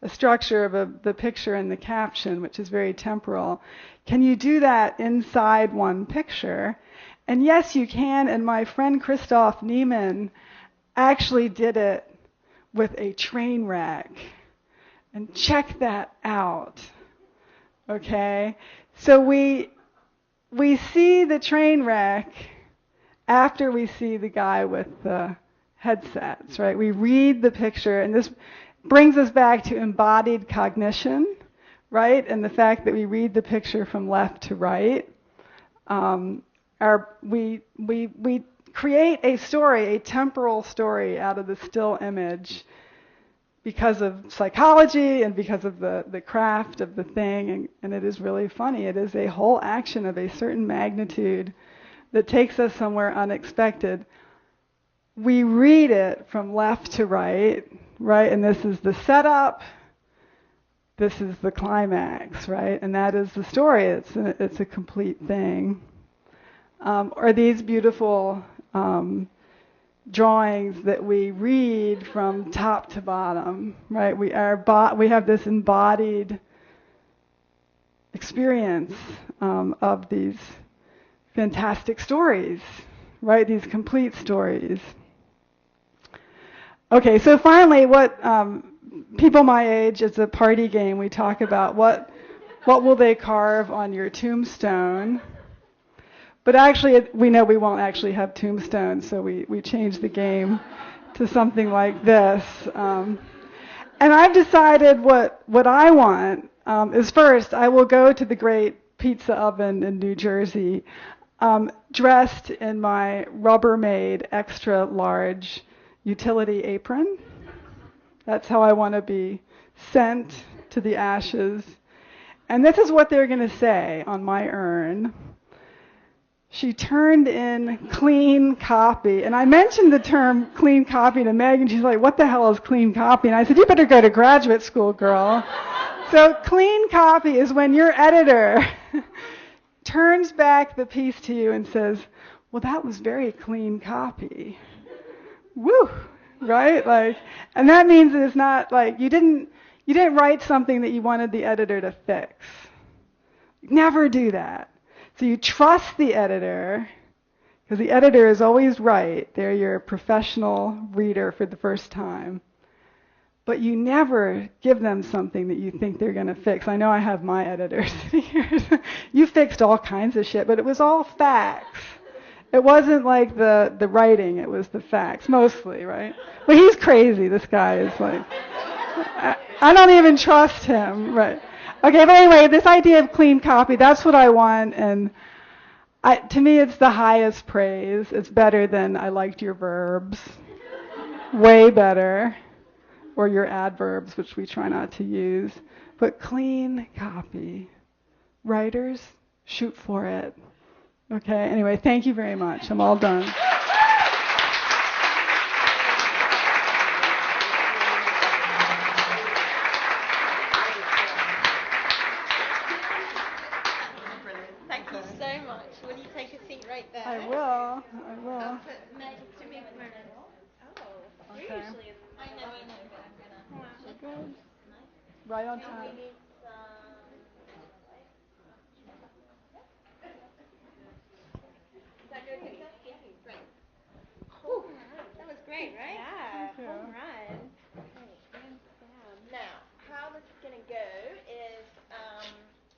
a structure of the picture and the caption, which is very temporal. Can you do that inside one picture? And yes, you can. And my friend Christoph Niemann actually did it with a train wreck. And check that out. Okay? So we see the train wreck after we see the guy with the headsets, right? We read the picture, and this brings us back to embodied cognition, right? And the fact that we read the picture from left to right. We create a story, a temporal story out of the still image because of psychology and because of the craft of the thing, and it is really funny. It is a whole action of a certain magnitude that takes us somewhere unexpected. We read it from left to right, and this is the setup, this is the climax, right? And that is the story. It's a complete thing. Or these beautiful drawings that we read from top to bottom, right? We have this embodied experience of these fantastic stories, right? These complete stories. Okay, so finally, what people my age, it's a party game. We talk about what will they carve on your tombstone. But actually, we know we won't actually have tombstones, so we changed the game to something like this. And I've decided what I want is first, I will go to the great pizza oven in New Jersey dressed in my Rubbermaid extra large utility apron. That's how I want to be sent to the ashes. And this is what they're going to say on my urn. She turned in clean copy. And I mentioned the term clean copy to Meg, and she's like, what the hell is clean copy? And I said, you better go to graduate school, girl. So clean copy is when your editor turns back the piece to you and says, well, that was very clean copy. Woo! Right? Like, and that means that it's not like you didn't write something that you wanted the editor to fix. Never do that. So you trust the editor, because the editor is always right. They're your professional reader for the first time. But you never give them something that you think they're going to fix. I know I have my editors here. You fixed all kinds of shit, but it was all facts. It wasn't like the writing, it was the facts, mostly, right? But he's crazy, this guy is like, I don't even trust him, right? Okay, but anyway, this idea of clean copy, that's what I want, and to me it's the highest praise. It's better than I liked your verbs, way better, or your adverbs, which we try not to use. But clean copy. Writers, shoot for it. Okay, anyway, thank you very much. I'm all done. Thank you so much. Will you take a seat right there? I will. I'll put Meg to me. Oh, Okay. usually I know, but I'm gonna. Good. Right on time. We need Is that good? Yeah, great. Whew, that was great, right? Yeah, Thank you. home run. Now, how this is going to go is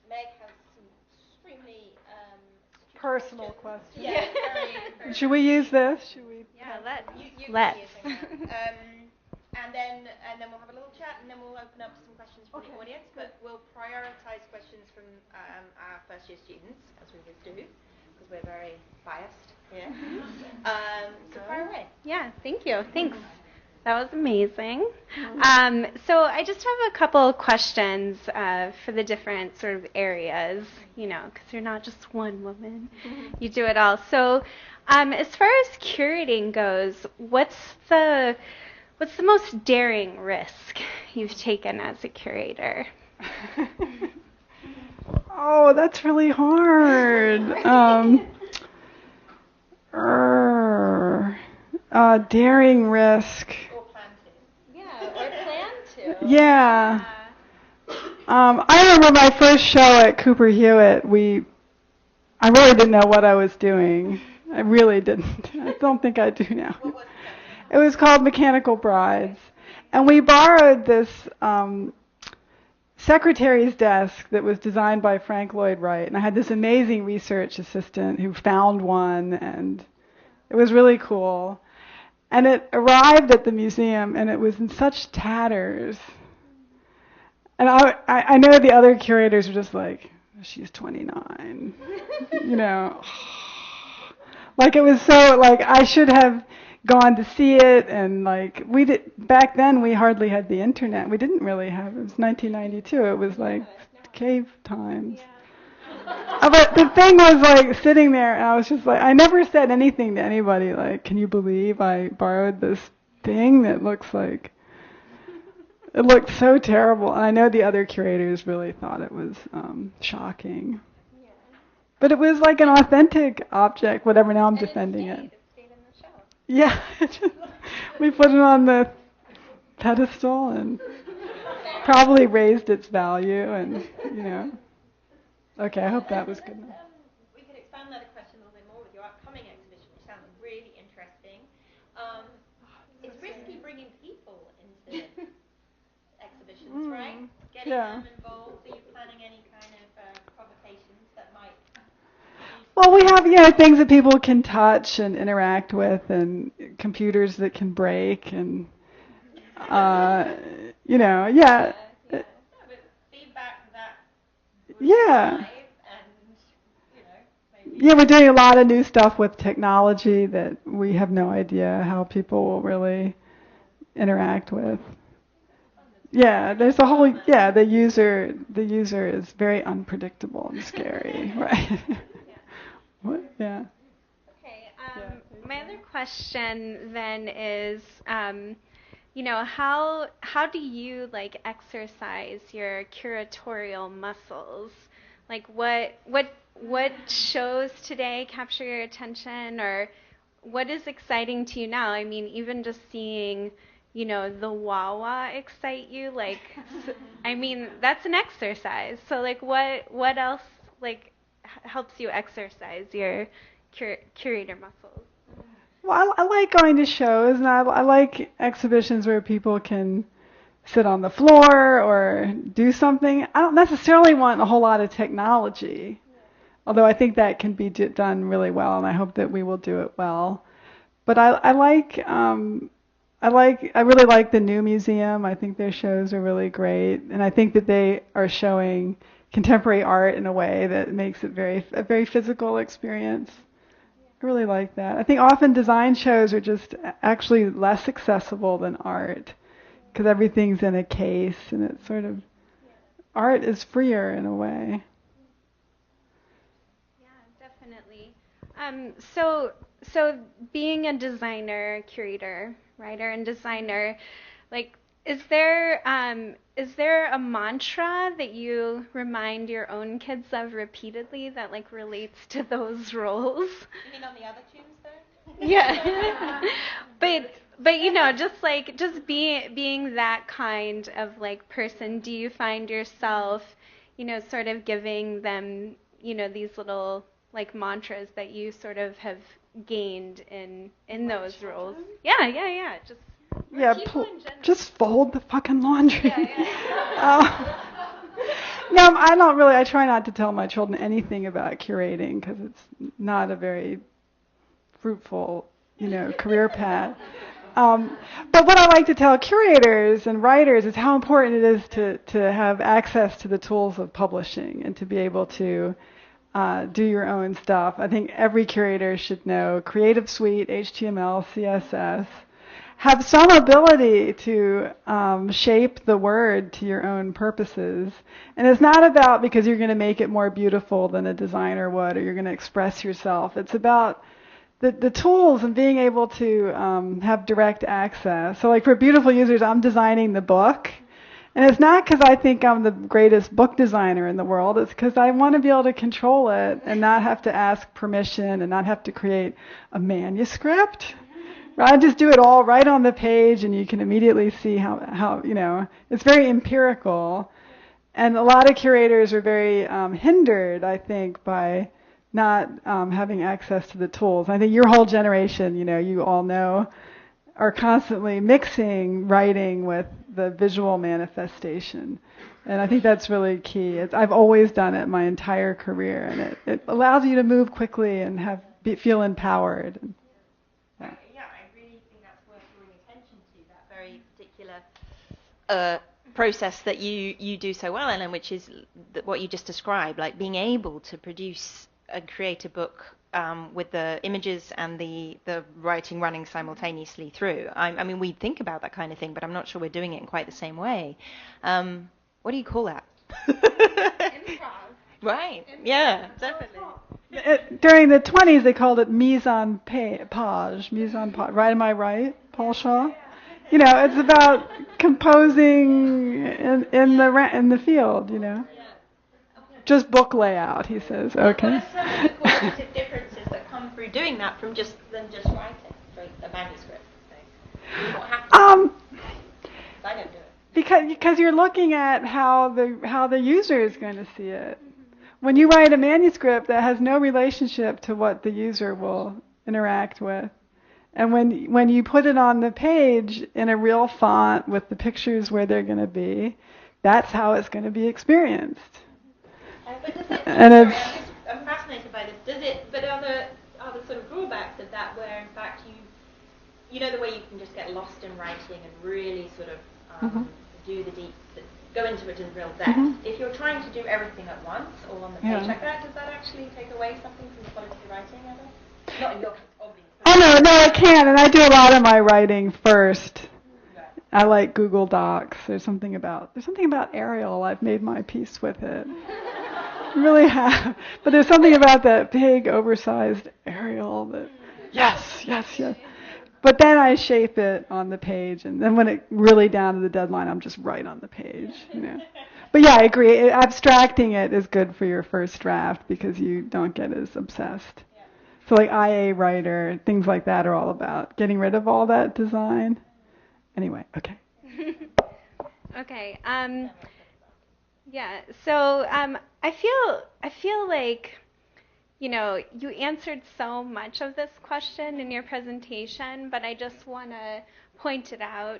Meg has some extremely Personal questions. Yeah, very Should we use this? Should we? Yeah, You let's. can use it. And then we'll have a little chat, and then we'll open up some questions from the audience. But we'll prioritize questions from our first year students, as we always do, because we're very biased here. So fire away. Yeah, thank you. Thanks. That was amazing. So I just have a couple of questions for the different sort of areas, because you're not just one woman. You do it all. So as far as curating goes, what's the most daring risk you've taken as a curator? Oh, that's really hard. Daring risk. Or plan to. Yeah, or plan to. Yeah. I remember my first show at Cooper-Hewitt. I really didn't know what I was doing. I really didn't. I don't think I do now. What was It was called Mechanical Brides. And we borrowed this secretary's desk that was designed by Frank Lloyd Wright. And I had this amazing research assistant who found one, and it was really cool. And it arrived at the museum, and it was in such tatters. And I know the other curators were just like, she's 29. Like it was so, like I should have gone to see it, and like back then we hardly had the internet. We didn't really have, it was 1992. It was like cave times. But the thing was like sitting there, and I was just like, I never said anything to anybody like, can you believe I borrowed this thing that looks like, it looked so terrible. And I know the other curators really thought it was shocking. But it was like an authentic object, whatever, now I'm defending it. It stayed in the show. Yeah, we put it on the pedestal and probably raised its value, and Okay, I hope that was good enough. We could expand that question a little bit more with your upcoming exhibition, which sounds really interesting. It's risky bringing people into exhibitions, right? Getting them involved. Are you planning any kind of provocations that might? Well, Well, we have, things that people can touch and interact with, and computers that can break, and, yeah. Feedback that Yeah. Yeah, we're doing a lot of new stuff with technology that we have no idea how people will really interact with. Yeah, there's a whole, the user is very unpredictable and scary, right? What? Yeah. Okay. My other question then is, how do you exercise your curatorial muscles? Like what shows today capture your attention, or what is exciting to you now? I mean, even just seeing, the Wawa excite you, I mean, that's an exercise. So what else helps you exercise your curator muscles? Well, I like going to shows, and I like exhibitions where people can sit on the floor or do something. I don't necessarily want a whole lot of technology, although I think that can be done really well, and I hope that we will do it well. But I really like the new museum. I think their shows are really great, and I think that they are showing contemporary art in a way that makes it a very physical experience. I really like that. I think often design shows are just actually less accessible than art, because everything's in a case, and it's sort of, art is freer in a way. Yeah, definitely. So being a designer, curator, writer, and designer, is there a mantra that you remind your own kids of repeatedly that relates to those roles? You mean on the other tunes, though? Yeah. Just being that kind of person, do you find yourself, sort of giving them, these little mantras that you sort of have gained in those roles? Yeah. Just fold the fucking laundry. Yeah. No, I don't really. I try not to tell my children anything about curating, because it's not a very fruitful, career path. But what I like to tell curators and writers is how important it is to have access to the tools of publishing and to be able to do your own stuff. I think every curator should know Creative Suite, HTML, CSS, have some ability to shape the word to your own purposes. And it's not about because you're going to make it more beautiful than a designer would, or you're going to express yourself. It's about the tools and being able to have direct access. So for Beautiful Users, I'm designing the book. And it's not because I think I'm the greatest book designer in the world. It's because I want to be able to control it and not have to ask permission and not have to create a manuscript. I just do it all right on the page, and you can immediately see how it's very empirical. And a lot of curators are very hindered, I think, by not having access to the tools. I think your whole generation, you all know, are constantly mixing writing with the visual manifestation. And I think that's really key. I've always done it my entire career, and it allows you to move quickly and feel empowered. Process that you do so well, Ellen, which is what you just described, being able to produce and create a book with the images and the writing running simultaneously through. I mean, we think about that kind of thing, but I'm not sure we're doing it in quite the same way. What do you call that? Improv. Right. Yeah, definitely. During the 20s, they called it mise en page. Right? Am I right, Paul Shaw? It's about composing in the field. Just book layout, he says. Okay. There's so many qualitative differences that come through doing that from just writing a manuscript. What happens? I don't do it. Because you're looking at how the user is going to see it. When you write a manuscript, that has no relationship to what the user will interact with. And when you put it on the page in a real font with the pictures where they're going to be, that's how it's going to be experienced. But does it, and I'm fascinated by this. you know the way you can just get lost in writing and really sort of do the deep, go into it in real depth. If you're trying to do everything at once or on the page like that, does that actually take away something from the quality of writing ever? Not in your case, obviously. Oh, no, it can, and I do a lot of my writing first. I like Google Docs. There's something about Arial. I've made my peace with it. I really have. But there's something about that big, oversized Arial that, yes. But then I shape it on the page, and then when it really down to the deadline, I'm just right on the page. But yeah, I agree. Abstracting it is good for your first draft because you don't get as obsessed. So like IA Writer, things like that are all about getting rid of all that design. Anyway, okay. Okay. Yeah. So I feel like, you answered so much of this question in your presentation, but I just want to point it out.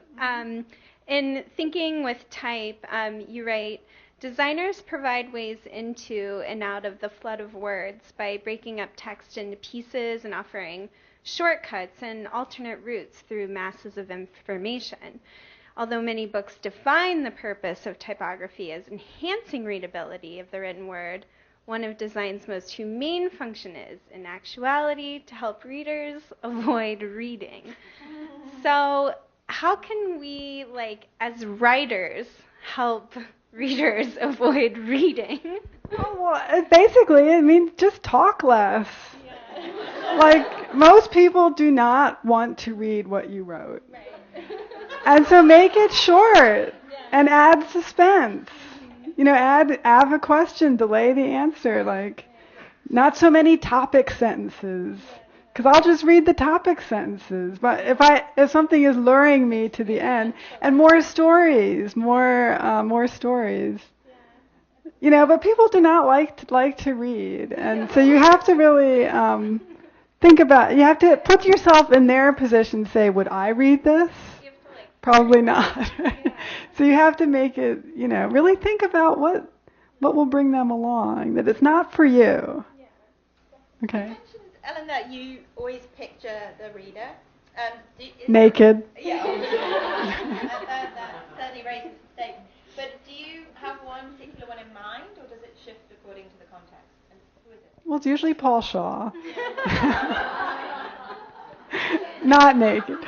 In Thinking with Type, you write, designers provide ways into and out of the flood of words by breaking up text into pieces and offering shortcuts and alternate routes through masses of information. Although many books define the purpose of typography as enhancing readability of the written word, one of design's most humane function is, in actuality, to help readers avoid reading. So how can we, as writers, help readers avoid reading? Oh, well, basically, it means just talk less. Most people do not want to read what you wrote. Right. And so make it short and add suspense. Add a question, delay the answer, not so many topic sentences. Because I'll just read the topic sentences. But if something is luring me to the end, and more stories. But people do not like to read, and so you have to really think about. You have to put yourself in their position. Say, would I read this? Probably not. So you have to make it. Really think about what will bring them along. That it's not for you. Okay. Ellen, that you always picture the reader naked. Yeah, that certainly raises the stakes. But do you have one particular one in mind, or does it shift according to the context? And who is it? Well, it's usually Paul Shaw. Not naked.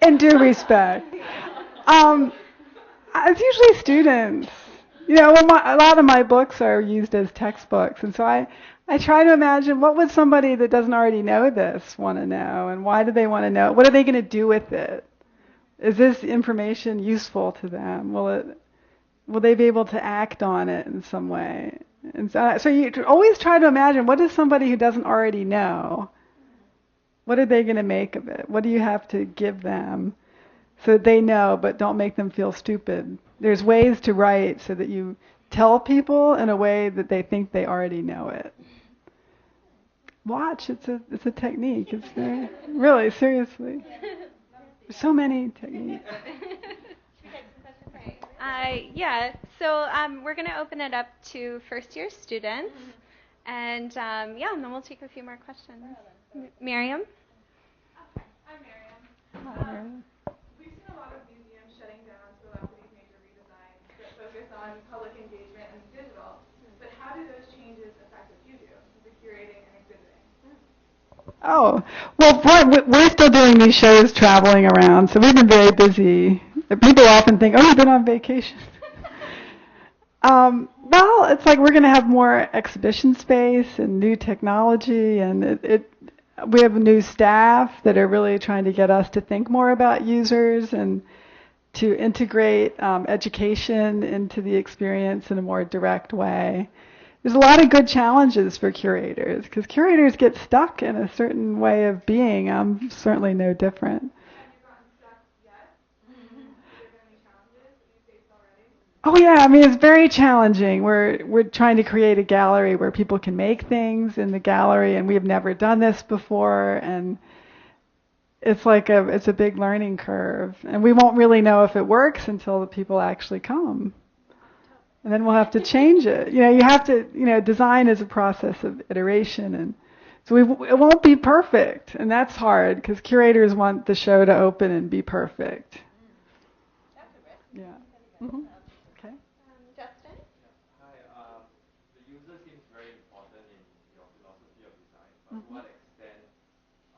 In due respect. It's usually students. A lot of my books are used as textbooks, and so I try to imagine what would somebody that doesn't already know this want to know, and why do they want to know? What are they going to do with it? Is this information useful to them? Will they be able to act on it in some way? And so you always try to imagine, what is somebody who doesn't already know? What are they going to make of it? What do you have to give them so that they know, but don't make them feel stupid? There's ways to write so that you tell people in a way that they think they already know it. Watch, it's a technique. It's really, seriously. There's so many techniques. So we're going to open it up to first-year students, and and then we'll take a few more questions. Miriam? I'm Miriam. We've seen a lot of museums shutting down to allow for these major redesigns that focus on public engagement and digital. But how do those changes affect what you do, the curating and exhibiting? Oh, well, we're still doing these shows traveling around, so we've been very busy. People often think, you've been on vacation. Well, it's like we're going to have more exhibition space and new technology, and we have new staff that are really trying to get us to think more about users and to integrate education into the experience in a more direct way. There's a lot of good challenges for curators, because curators get stuck in a certain way of being. I'm certainly no different. Have you gotten stuck yet? Are there any challenges that you faced already? Oh yeah, it's very challenging. We're trying to create a gallery where people can make things in the gallery, and we have never done this before, and it's a big learning curve, and we won't really know if it works until the people actually come. And then we'll have to change it. You have to, design is a process of iteration, and So it won't be perfect, and that's hard because curators want the show to open and be perfect. Yeah. Mm-hmm. Okay. Justin? Hi. The user seems very important in your philosophy of design, but to what extent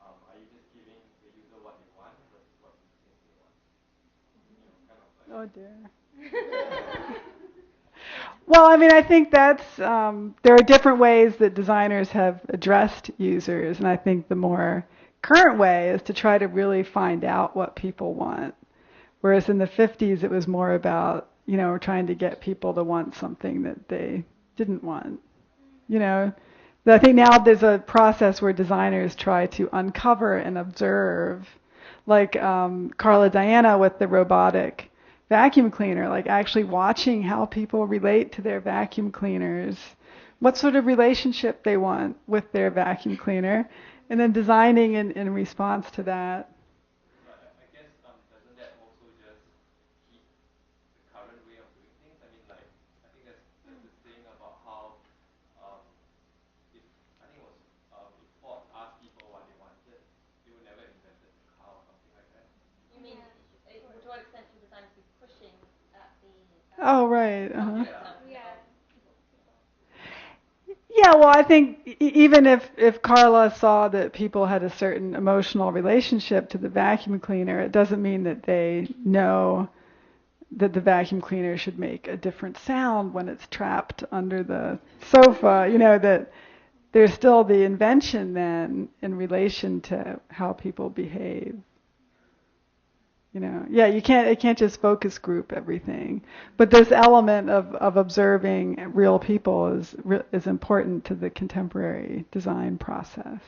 are you just giving the user what they want versus what you think they want? Oh dear. Well, I mean, I think that's there are different ways that designers have addressed users, and I think the more current way is to try to really find out what people want. Whereas in the 50s, it was more about, trying to get people to want something that they didn't want. I think now there's a process where designers try to uncover and observe, like Carla Diana with the robotic vacuum cleaner, like actually watching how people relate to their vacuum cleaners, what sort of relationship they want with their vacuum cleaner, and then designing in response to that. I guess doesn't that also just keep the current way of doing things? I mean, like, I think there's this thing about how if I think it was if Ford asked people what they wanted, they would never invented the car or something like that. You mean, to what extent should designers be pushing at the... Oh, right. Uh-huh. Yeah. Yeah, well, I think even if Carla saw that people had a certain emotional relationship to the vacuum cleaner, it doesn't mean that they know that the vacuum cleaner should make a different sound when it's trapped under the sofa, that there's still the invention then in relation to how people behave. Yeah, it can't just focus group everything. But this element of observing real people is important to the contemporary design process.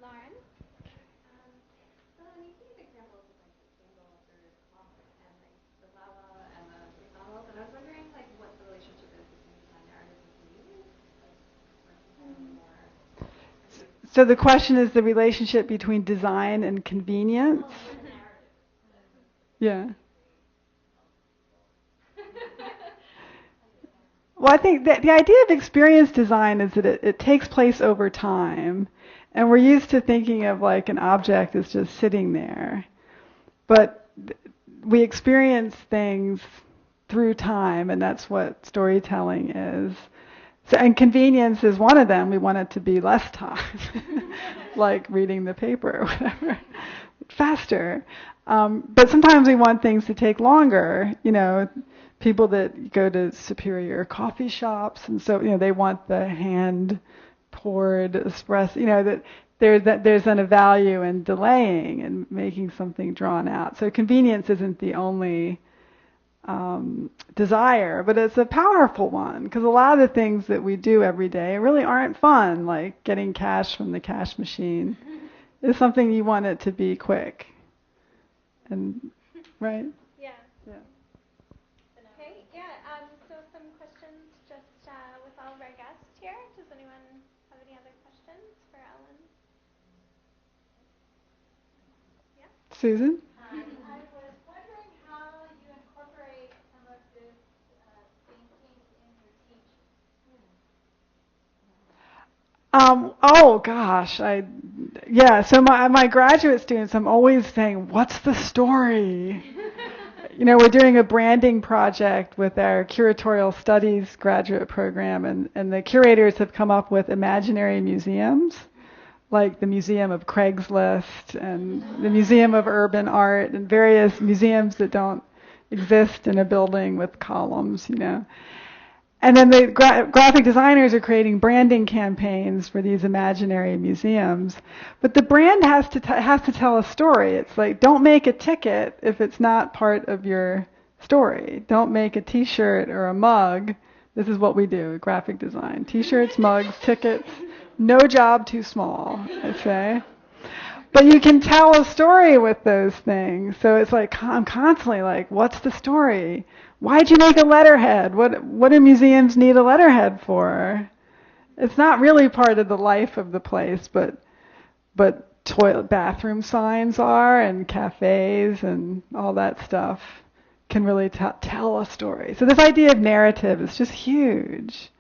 Lauren? So when you gave examples of like the singles or Lockwood and like the Lala and the McDonald's, and I was wondering like what the relationship is between design and artists and convenience, like working more. So the question is the relationship between design and convenience? Yeah. Well, I think that the idea of experience design is that it takes place over time. And we're used to thinking of like an object as just sitting there. But we experience things through time, and that's what storytelling is. So, and convenience is one of them. We want it to be less time, like reading the paper or whatever, faster. But sometimes we want things to take longer. People that go to superior coffee shops, and so they want the hand poured espresso. That there's then a value in delaying and making something drawn out. So convenience isn't the only desire, but it's a powerful one, because a lot of the things that we do every day really aren't fun, like getting cash from the cash machine. It's something you want it to be quick. And right? Yeah. Yeah. Okay, yeah, so some questions just with all of our guests here. Does anyone have any other questions for Ellen? Yeah? Susan? I was wondering how you incorporate some of this thinking in your teaching. Oh gosh, so my graduate students, I'm always saying, what's the story? We're doing a branding project with our curatorial studies graduate program, and the curators have come up with imaginary museums, like the Museum of Craigslist and the Museum of Urban Art and various museums that don't exist in a building with columns, And then the graphic designers are creating branding campaigns for these imaginary museums. But the brand has to tell a story. It's like, don't make a ticket if it's not part of your story. Don't make a T-shirt or a mug. This is what we do, graphic design. T-shirts, mugs, tickets, no job too small, I say. But you can tell a story with those things. So it's like, I'm constantly like, what's the story? Why'd you make a letterhead? What do museums need a letterhead for? It's not really part of the life of the place, but toilet bathroom signs are, and cafes and all that stuff can really tell a story. So this idea of narrative is just huge.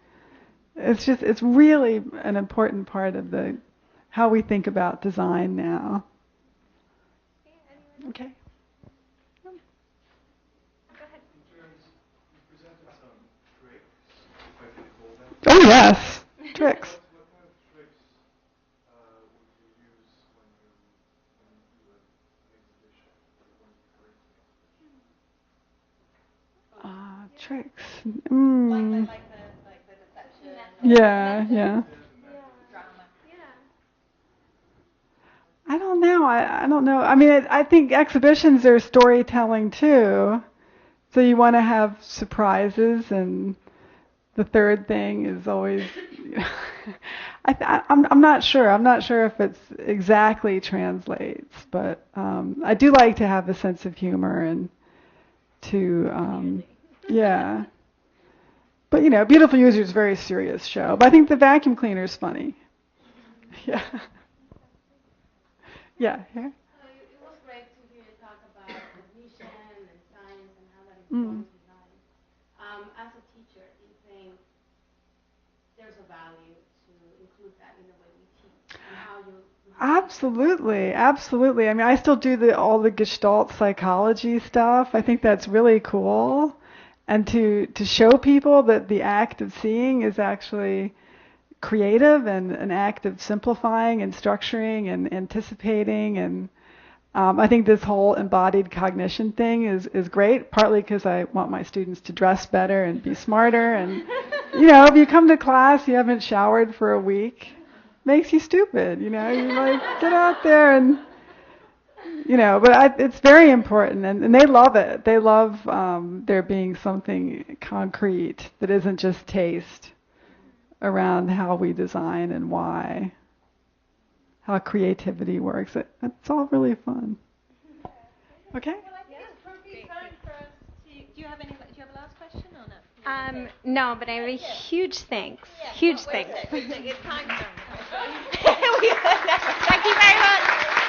It's really an important part of how we think about design now. Okay. Go ahead. Oh yes, tricks. What kind of tricks would you use when you do an exhibition or when you create an exhibition? Tricks. Like the deception. Yeah, yeah. Drama. I don't know. I don't know. I mean, I think exhibitions are storytelling too. So you want to have surprises, and the third thing is always. I'm not sure. I'm not sure if it's exactly translates, but I do like to have a sense of humor and to yeah. But Beautiful User is a very serious show. But I think the vacuum cleaner is funny. Yeah. Yeah. Here. It was great to hear you talk about cognition and science and how that informs design. As a teacher, do you think there's a value to include that in the way we teach and how you? Absolutely, absolutely. I mean, I still do all the Gestalt psychology stuff. I think that's really cool, and to show people that the act of seeing is actually creative and an act of simplifying and structuring and anticipating, and I think this whole embodied cognition thing is great, partly because I want my students to dress better and be smarter, and if you come to class, you haven't showered for a week, makes you stupid, you like, get out there and, but it's very important, and they love it. They love there being something concrete that isn't just taste around how we design and why, how creativity works. It's all really fun. Okay? Well, I think it's perfect time for us to. Do you have a last question or no? No, but I have a huge thanks. Huge thanks. It's time. Thank you very much.